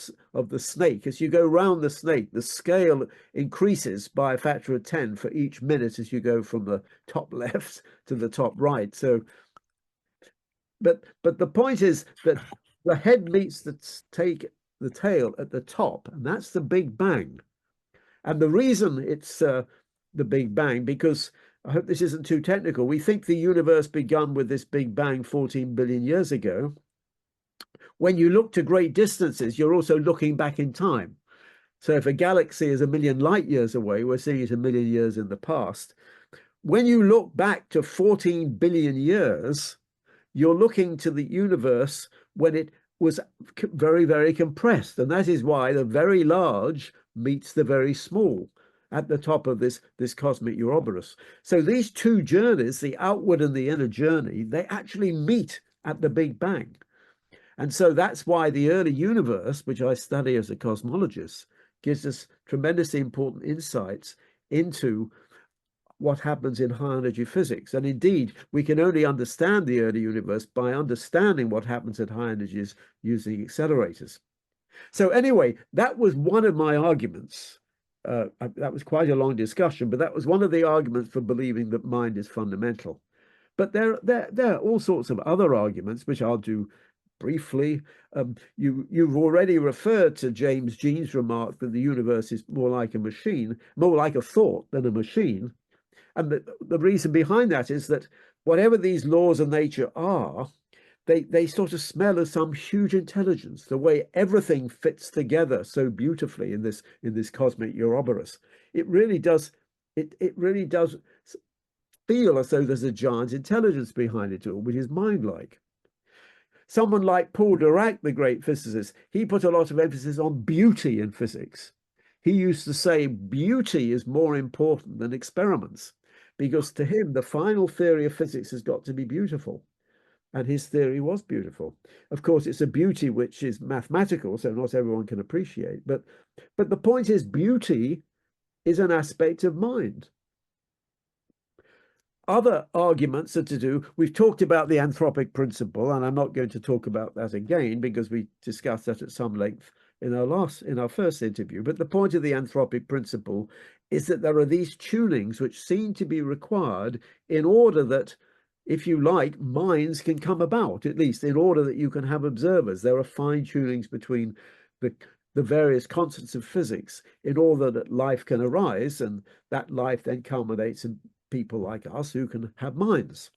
snake. As you go round the snake, the scale increases by a factor of 10 for each minute as you go from the top left to the top right. So, but the point is that the head meets the tail at the top, and that's the Big Bang. And the reason it's the Big Bang, because I hope this isn't too technical, we think the universe began with this Big Bang 14 billion years ago. When you look to great distances, you're also looking back in time. So if a galaxy is 1 million light years away, we're seeing it 1 million years in the past. When you look back to 14 billion years, you're looking to the universe when it was very, very compressed. And that is why the very large meets the very small at the top of this cosmic Ouroboros. So these two journeys, the outward and the inner journey, they actually meet at the Big Bang. And so that's why the early universe, which I study as a cosmologist, gives us tremendously important insights into what happens in high energy physics. And indeed, we can only understand the early universe by understanding what happens at high energies using accelerators. So anyway, that was one of my arguments. That was quite a long discussion, but that was one of the arguments for believing that mind is fundamental. But there are all sorts of other arguments, which I'll do briefly. You've already referred to James Jean's remark that the universe is more like a machine, more like a thought than a machine. And the reason behind that is that whatever these laws of nature are, they sort of smell of some huge intelligence, the way everything fits together so beautifully in this cosmic Ouroboros. It really does feel as though there's a giant intelligence behind it all, which is mind-like. Someone like Paul Dirac, the great physicist, he put a lot of emphasis on beauty in physics. He used to say beauty is more important than experiments, because to him, the final theory of physics has got to be beautiful. And his theory was beautiful. Of course, it's a beauty which is mathematical, so not everyone can appreciate. But the point is, beauty is an aspect of mind. Other arguments are to do, we've talked about the anthropic principle, and I'm not going to talk about that again because we discussed that at some length in our first interview. But the point of the anthropic principle is that there are these tunings which seem to be required in order that, if you like, minds can come about, at least in order that you can have observers. There are fine tunings between the various constants of physics in order that life can arise, and that life then culminates in people like us who can have minds.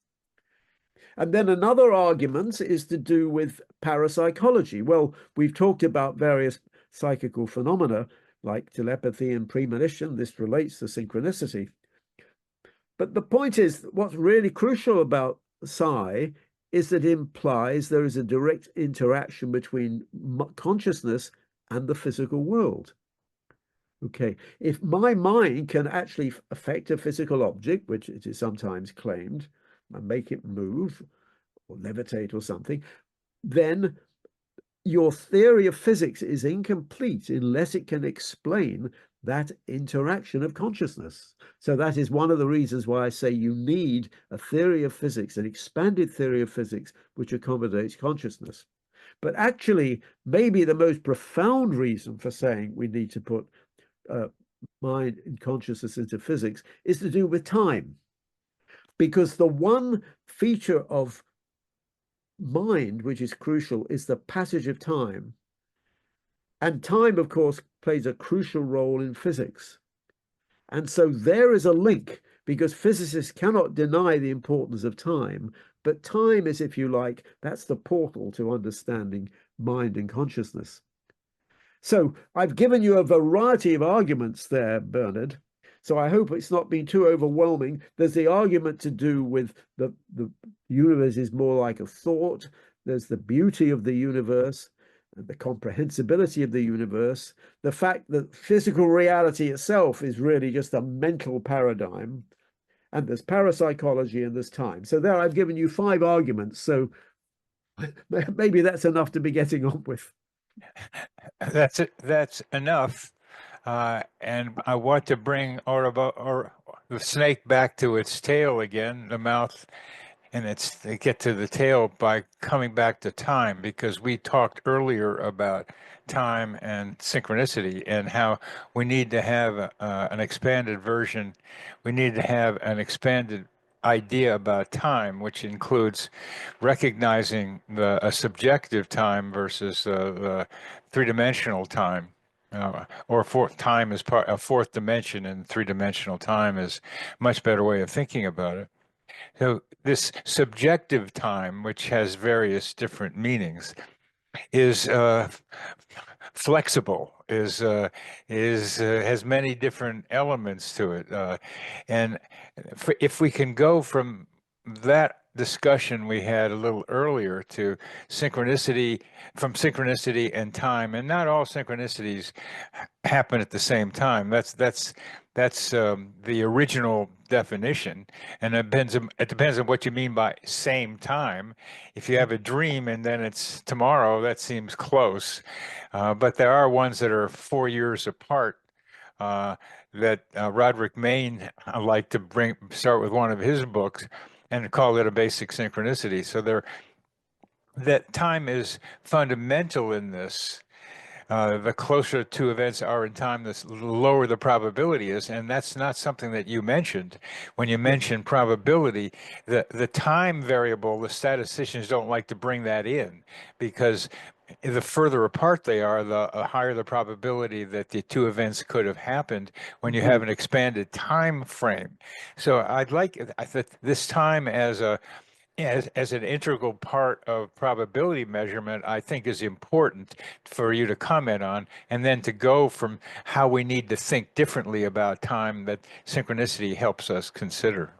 And then another argument is to do with parapsychology. Well, we've talked about various psychical phenomena like telepathy and premonition. This relates to synchronicity. But the point is, what's really crucial about psi is that it implies there is a direct interaction between consciousness and the physical world. Okay, if my mind can actually affect a physical object, which it is sometimes claimed, and make it move or levitate or something, then your theory of physics is incomplete unless it can explain that interaction of consciousness. So that is one of the reasons why I say you need a theory of physics, an expanded theory of physics, which accommodates consciousness. But actually, maybe the most profound reason for saying we need to put mind and consciousness into physics is to do with time. because the one feature of mind which is crucial is the passage of time. And time, of course, plays a crucial role in physics. And so there is a link, because physicists cannot deny the importance of time, but time is, if you like, that's the portal to understanding mind and consciousness. So I've given you a variety of arguments there, Bernard. So I hope it's not been too overwhelming. There's the argument to do with the universe is more like a thought. There's the beauty of the universe, the comprehensibility of the universe, the fact that physical reality itself is really just a mental paradigm, and there's parapsychology and there's time. So there I've given you 5 arguments. So maybe that's enough to be getting on with. That's it. That's enough. And I want to bring or the snake back to its tail again, the mouth, and they get to the tail by coming back to time, because we talked earlier about time and synchronicity and how we need to have an expanded version. We need to have an expanded idea about time, which includes recognizing a subjective time versus the three-dimensional time. Or time is a fourth dimension, and three-dimensional time is a much better way of thinking about it. So this subjective time, which has various different meanings, is flexible, has many different elements to it, and if we can go from that discussion we had a little earlier to synchronicity, from synchronicity and time, and not all synchronicities happen at the same time. That's the original definition, and it depends on what you mean by same time. If you have a dream and then it's tomorrow, that seems close, but there are ones that are 4 years apart. That Roderick Main liked to start with one of his books and call it a basic synchronicity. So that time is fundamental in this. The closer two events are in time, the lower the probability is, and that's not something that you mentioned. When you mention probability, the time variable, the statisticians don't like to bring that in, because the further apart they are, the higher the probability that the two events could have happened when you have an expanded time frame. So I'd like this time as an integral part of probability measurement, I think is important for you to comment on, and then to go from how we need to think differently about time that synchronicity helps us consider.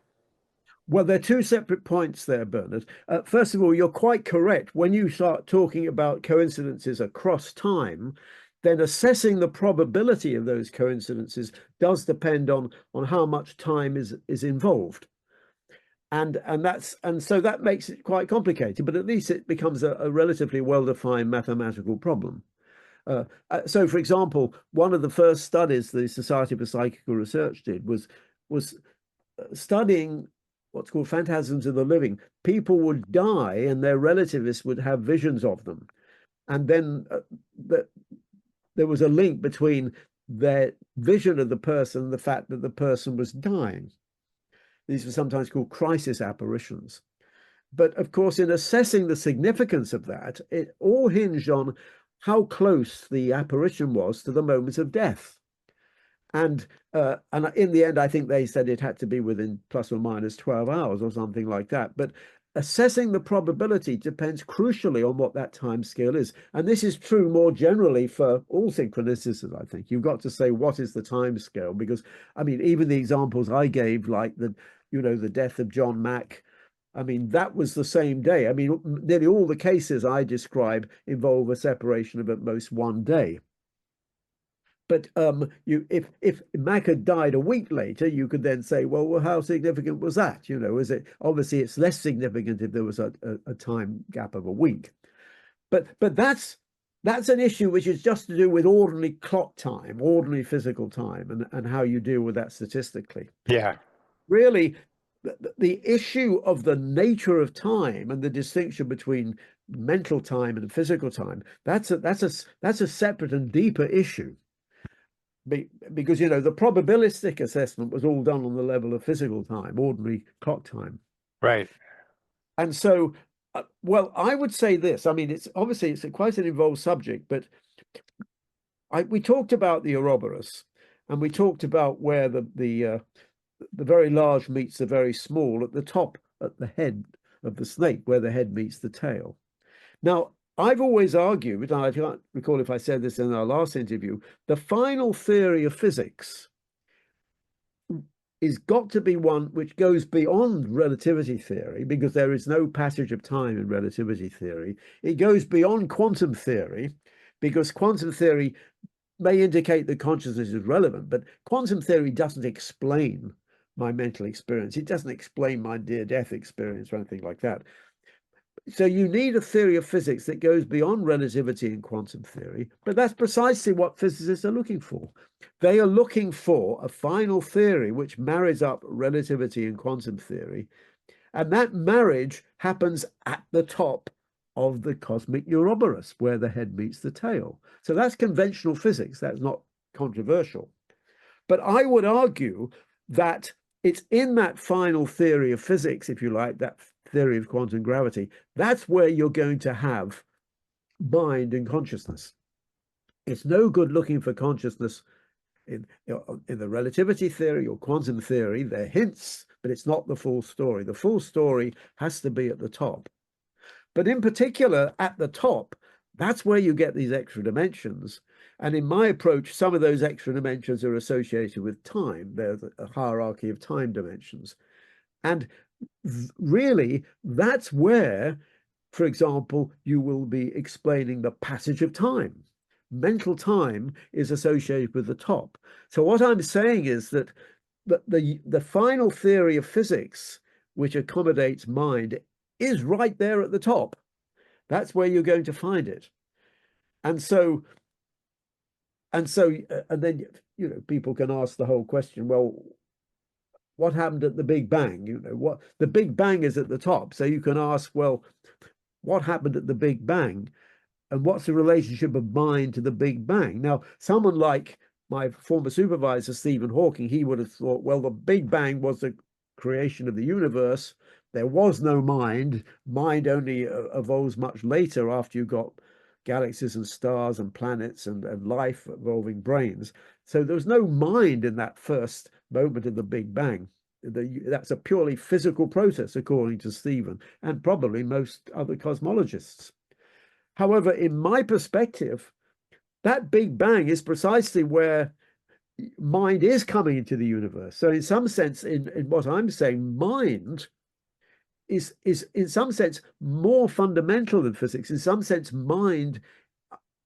Well, there are 2 separate points there, Bernard. First of all, you're quite correct. When you start talking about coincidences across time, then assessing the probability of those coincidences does depend on how much time is involved. And so that makes it quite complicated, but at least it becomes a relatively well-defined mathematical problem. So, for example, one of the first studies the Society for Psychical Research did was studying what's called phantasms of the living. People would die and their relativists would have visions of them. And then there was a link between their vision of the person and the fact that the person was dying. These were sometimes called crisis apparitions. But of course, in assessing the significance of that, it all hinged on how close the apparition was to the moment of death. And in the end, I think they said it had to be within plus or minus 12 hours or something like that. But assessing the probability depends crucially on what that time scale is. And this is true more generally for all synchronicities, I think. You've got to say, what is the time scale? Because, I mean, even the examples I gave, like the death of John Mack, I mean, that was the same day. I mean, nearly all the cases I describe involve a separation of at most 1 day. But if Mac had died a week later, you could then say, well, how significant was that? Is it obviously it's less significant if there was a time gap of a week. But that's an issue which is just to do with ordinary clock time, ordinary physical time, and how you deal with that statistically. Yeah. Really, the issue of the nature of time and the distinction between mental time and physical time, that's a separate and deeper issue. because, you know, the probabilistic assessment was all done on the level of physical time, ordinary clock time. Right. And so, well, I would say this. I mean, it's obviously quite an involved subject, but we talked about the Ouroboros, and we talked about where the very large meets the very small at the top, at the head of the snake, where the head meets the tail. Now, I've always argued, and I can't recall if I said this in our last interview, the final theory of physics is got to be one which goes beyond relativity theory, because there is no passage of time in relativity theory. It goes beyond quantum theory, because quantum theory may indicate that consciousness is relevant, but quantum theory doesn't explain my mental experience. It doesn't explain my near-death experience or anything like that. So you need a theory of physics that goes beyond relativity and quantum theory, but that's precisely what physicists are looking for. They are looking for a final theory which marries up relativity and quantum theory, and that marriage happens at the top of the cosmic Ouroboros, where the head meets the tail. So that's conventional physics. That's not controversial. But I would argue that it's in that final theory of physics, if you like, that theory of quantum gravity, that's where you're going to have mind and consciousness. It's no good looking for consciousness in the relativity theory or quantum theory. They're hints, but it's not the full story. The full story has to be at the top. But in particular, at the top, that's where you get these extra dimensions. And in my approach, some of those extra dimensions are associated with time. There's a hierarchy of time dimensions. And really, that's where, for example, you will be explaining the passage of time. Mental time is associated with the top. So what I'm saying is that the final theory of physics, which accommodates mind, is right there at the top. That's where you're going to find it. And then, you know, people can ask the whole question, well, what happened at the Big Bang? You know, what the Big Bang is at the top. So you can ask, well, what happened at the Big Bang? And what's the relationship of mind to the Big Bang? Now, someone like my former supervisor, Stephen Hawking, he would have thought, well, the Big Bang was the creation of the universe. There was no mind. Mind only evolves much later after you got galaxies and stars and planets and life evolving brains. So there was no mind in that first moment of the Big Bang. That's a purely physical process, according to Stephen, and probably most other cosmologists. However, in my perspective, that Big Bang is precisely where mind is coming into the universe. So in some sense, in what I'm saying, mind is in some sense more fundamental than physics. In some sense, mind,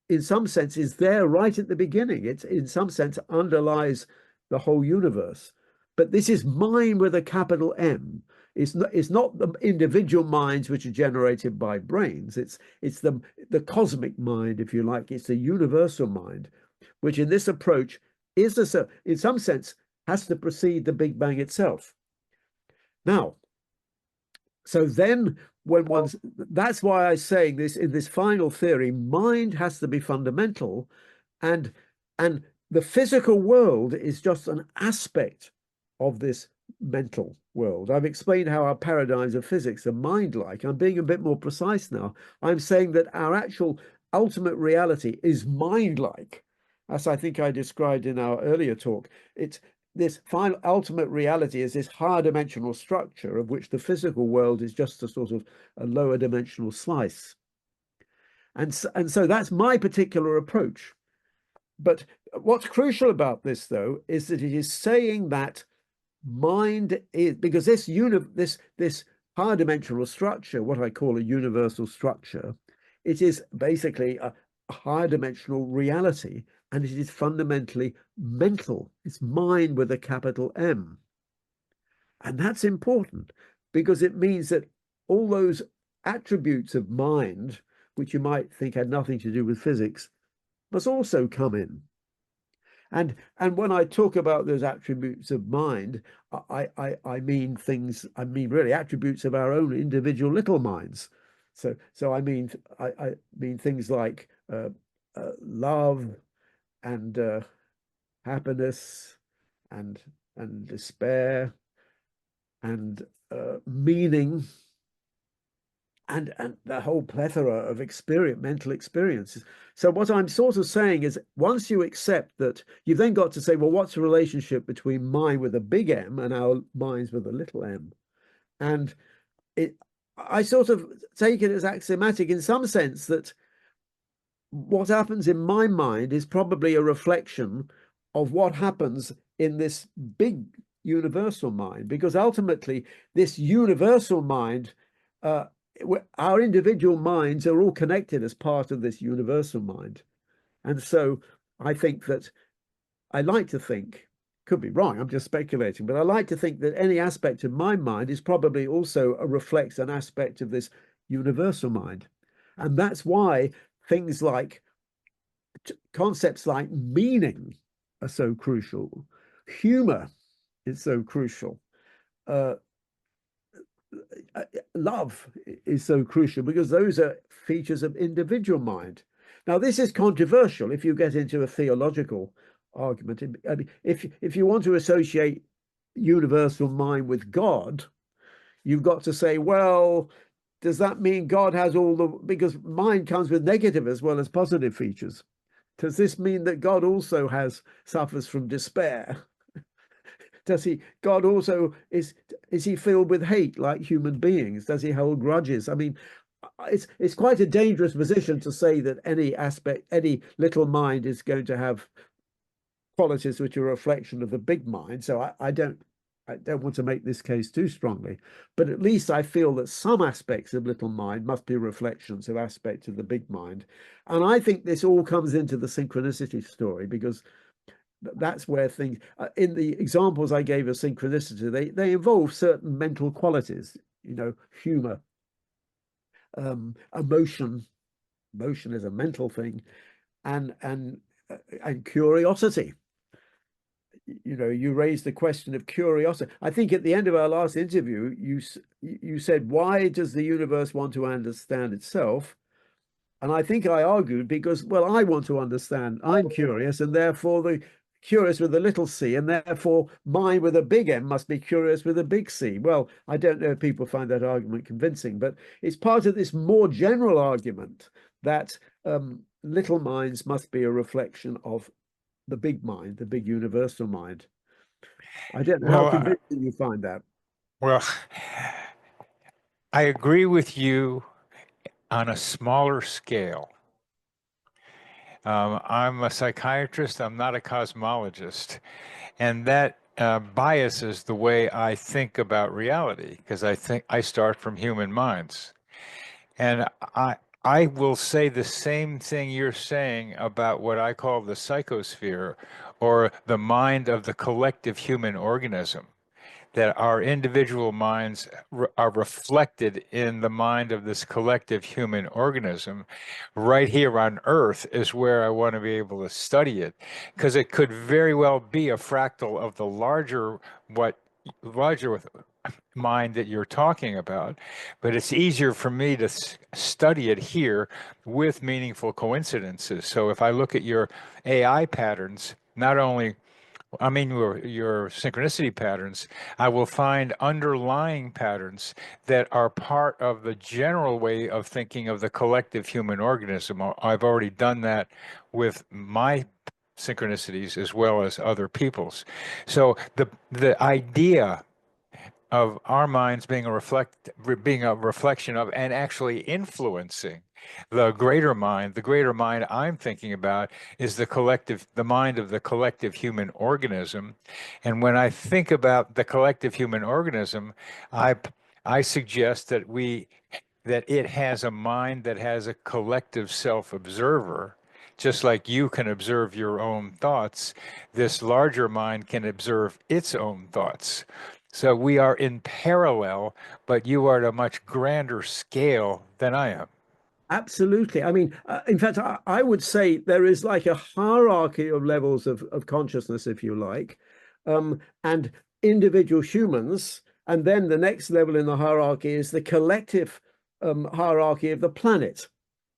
in some sense, is there right at the beginning. It's in some sense underlies the whole universe. But this is mind with a capital M. It's not the individual minds which are generated by brains. It's the cosmic mind, if you like. It's the universal mind, which in this approach is in some sense has to precede the Big Bang itself. Now, so then that's why I say this in this final theory, mind has to be fundamental, and the physical world is just an aspect of this mental world. I've explained how our paradigms of physics are mind-like. I'm being a bit more precise now. I'm saying that our actual ultimate reality is mind-like, as I think I described in our earlier talk. It's this final ultimate reality is this higher dimensional structure of which the physical world is just a sort of a lower dimensional slice. And so that's my particular approach. But what's crucial about this, though, is that it is saying that mind is, because this higher dimensional structure, what I call a universal structure, it is basically a higher dimensional reality, and it is fundamentally mental. It's mind with a capital M. And that's important because it means that all those attributes of mind, which you might think had nothing to do with physics, must also come in. And when I talk about those attributes of mind, I mean things, I mean really attributes of our own individual little minds. So I mean things like love and happiness and despair and meaning and the whole plethora of mental experiences. So what I'm sort of saying is, once you accept that, you've then got to say, well, what's the relationship between mind with a big M and our minds with a little m? And I sort of take it as axiomatic in some sense that what happens in my mind is probably a reflection of what happens in this big universal mind, because ultimately this universal mind, our individual minds are all connected as part of this universal mind. And so I think that, I like to think, could be wrong, I'm just speculating, but I like to think that any aspect of my mind is probably also reflects an aspect of this universal mind. And that's why things like concepts like meaning are so crucial. Humor is so crucial. Love is so crucial, because those are features of individual mind. Now, this is controversial if you get into a theological argument. I mean, if you want to associate universal mind with God, you've got to say, well, does that mean God has all the, because mind comes with negative as well as positive features. Does this mean that God also suffers from despair? God also is he filled with hate like human beings? Does he hold grudges? I mean, it's quite a dangerous position to say that any little mind is going to have qualities which are a reflection of the big mind. So I don't want to make this case too strongly, but at least I feel that some aspects of little mind must be reflections of aspects of the big mind. And I think this all comes into the synchronicity story, because that's where things, in the examples I gave of synchronicity, they involve certain mental qualities, humor, emotion is a mental thing, and curiosity. You raised the question of curiosity. I think at the end of our last interview, you said, why does the universe want to understand itself? And I think I argued because, well, I want to understand. I'm curious, and therefore curious with a little c, and therefore mine with a big M must be curious with a big C. Well, I don't know if people find that argument convincing, but it's part of this more general argument that little minds must be a reflection of the big mind, the big universal mind. I don't know how convincing you find that. Well, I agree with you on a smaller scale. I'm a psychiatrist, I'm not a cosmologist. And that biases the way I think about reality, because I think I start from human minds. And I will say the same thing you're saying about what I call the psychosphere, or the mind of the collective human organism, that our individual minds are reflected in the mind of this collective human organism. Right here on Earth is where I want to be able to study it, because it could very well be a fractal of the larger mind that you're talking about, but it's easier for me to study it here with meaningful coincidences. So if I look at your AI patterns, not only your synchronicity patterns, I will find underlying patterns that are part of the general way of thinking of the collective human organism. I've already done that with my synchronicities as well as other people's. So the idea of our minds being a reflection of and actually influencing the greater mind. The greater mind I'm thinking about is the mind of the collective human organism. And when I think about the collective human organism, I suggest that it has a mind that has a collective self-observer. Just like you can observe your own thoughts, this larger mind can observe its own thoughts. So we are in parallel, but you are at a much grander scale than I am. Absolutely. I mean, in fact, I would say there is like a hierarchy of levels of consciousness, if you like, and individual humans. And then the next level in the hierarchy is the collective hierarchy of the planet.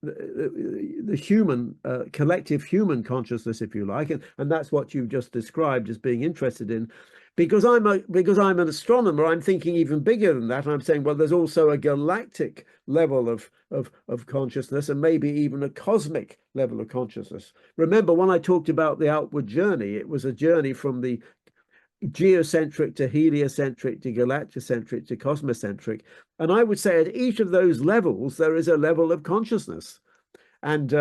the human collective human consciousness, if you like, and that's what you've just described as being interested in. Because I'm an astronomer, I'm thinking even bigger than that. I'm saying, well, there's also a galactic level of consciousness, and maybe even a cosmic level of consciousness. Remember, when I talked about the outward journey, it was a journey from the geocentric to heliocentric to galactocentric to cosmocentric. And I would say at each of those levels, there is a level of consciousness. And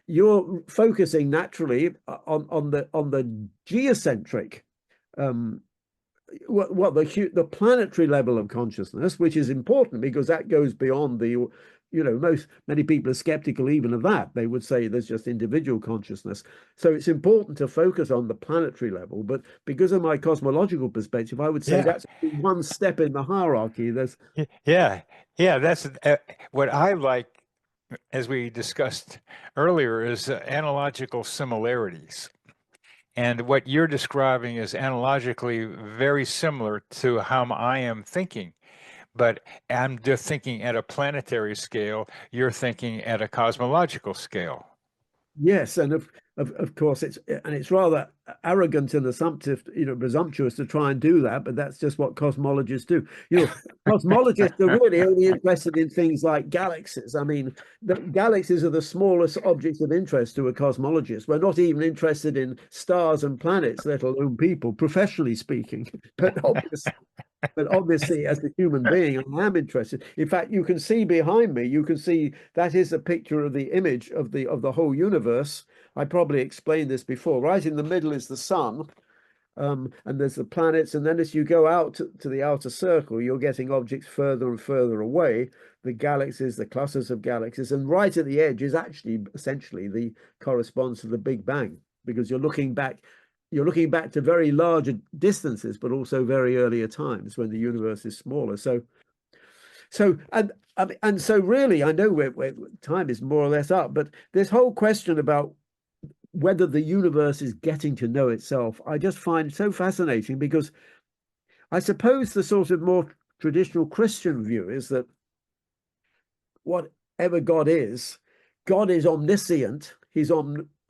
you're focusing naturally on the geocentric, the planetary level of consciousness, which is important because that goes beyond the, many people are skeptical even of that. They would say there's just individual consciousness. So it's important to focus on the planetary level. But because of my cosmological perspective, I would say that's one step in the hierarchy. That's what I like, as we discussed earlier, is analogical similarities. And what you're describing is analogically very similar to how I am thinking. But I'm just thinking at a planetary scale, you're thinking at a cosmological scale. Yes, and of course it's rather arrogant and assumptive, presumptuous to try and do that, but that's just what cosmologists do. Cosmologists are really only interested in things like galaxies. I mean, the galaxies are the smallest objects of interest to a cosmologist. We're not even interested in stars and planets, let alone people, professionally speaking. But obviously, as a human being, I am interested. In fact, you can see behind me, you can see that is a picture of the image of the whole universe. I probably explained this before. Right in the middle is the sun, and there's the planets. And then as you go out to the outer circle, you're getting objects further and further away, the galaxies, the clusters of galaxies. And right at the edge is actually essentially the corresponds to the Big Bang, because you're looking back to very large distances, but also very earlier times when the universe is smaller. So really, I know where time is more or less up, but this whole question about whether the universe is getting to know itself, I just find so fascinating, because I suppose the sort of more traditional Christian view is that whatever God is omniscient, he's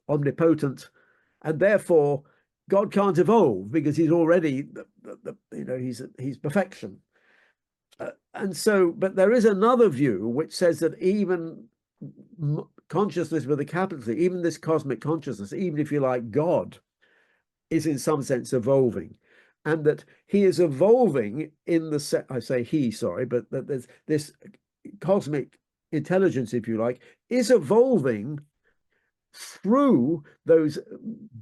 omnipotent, and therefore God can't evolve because he's already he's perfection. But there is another view which says that even consciousness with a capital C, even this cosmic consciousness, even if you like God, is in some sense evolving, and that he is evolving in the I say he, sorry, but that there's this cosmic intelligence, if you like, is evolving through those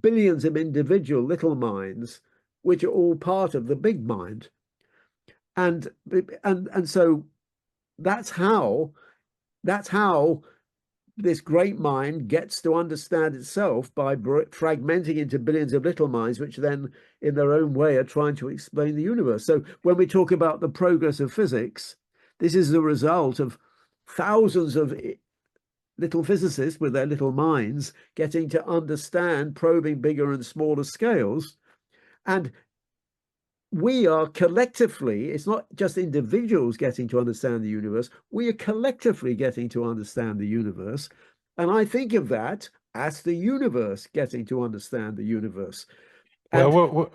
billions of individual little minds, which are all part of the big mind. And so that's how this great mind gets to understand itself, by fragmenting into billions of little minds, which then in their own way are trying to explain the universe. So when we talk about the progress of physics, this is the result of thousands of little physicists with their little minds getting to understand, probing bigger and smaller scales. And we are collectively, it's not just individuals getting to understand the universe, we are collectively getting to understand the universe. And I think of that as the universe getting to understand the universe. Well,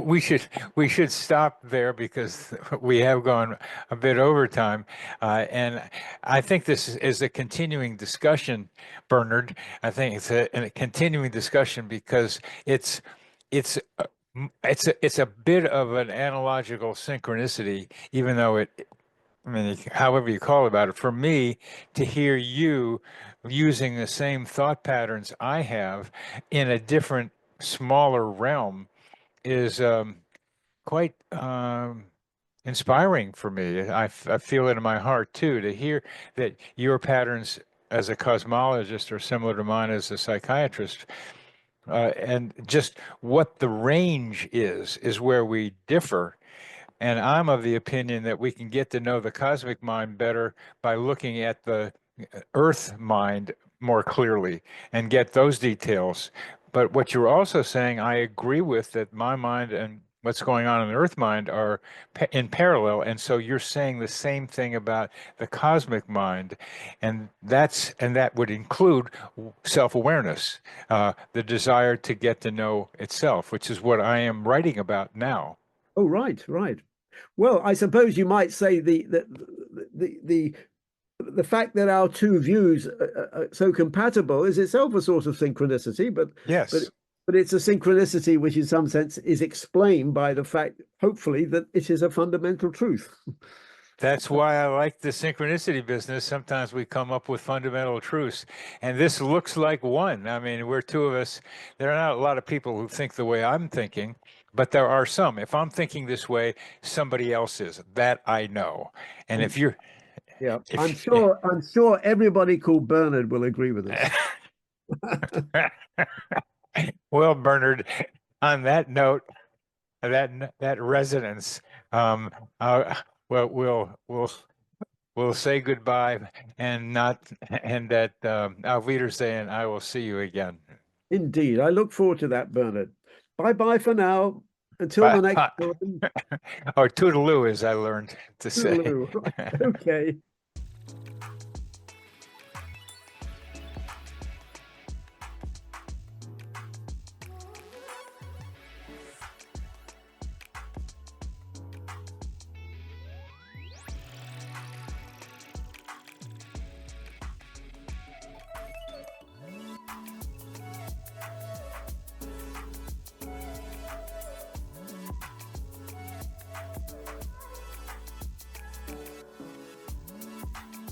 we should stop there because we have gone a bit over time, and I think this is a continuing discussion, Bernard. I think it's a continuing discussion because it's a bit of an analogical synchronicity, even though I mean, however you call about it, for me to hear you using the same thought patterns I have in a different, smaller realm is quite inspiring for me. I feel it in my heart too, to hear that your patterns as a cosmologist are similar to mine as a psychiatrist. And just what the range is where we differ. And I'm of the opinion that we can get to know the cosmic mind better by looking at the Earth mind more clearly and get those details. But what you're also saying, I agree with, that my mind and what's going on in the Earth mind are in parallel. And so you're saying the same thing about the cosmic mind, and that would include self-awareness, the desire to get to know itself, which is what I am writing about now. Oh, right, right. Well, I suppose you might say the the fact that our two views are so compatible is itself a source of synchronicity, but Yes. but it's a synchronicity which, in some sense, is explained by the fact, hopefully, that it is a fundamental truth. That's why I like the synchronicity business. Sometimes we come up with fundamental truths, and this looks like one. I mean, we're two of us. There are not a lot of people who think the way I'm thinking, but there are some. If I'm thinking this way, somebody else is. That I know. And And if you're, yeah, I'm if, sure I'm sure everybody called Bernard will agree with this. well, Bernard, on that note, that resonance, um, uh, well, we'll say goodbye and not, and that auf Wiedersehen, I will see you again. Indeed, I look forward to that, Bernard. Bye bye for now. Until Bye. the next time. Or toodaloo, as I learned to say. Toodaloo. Okay.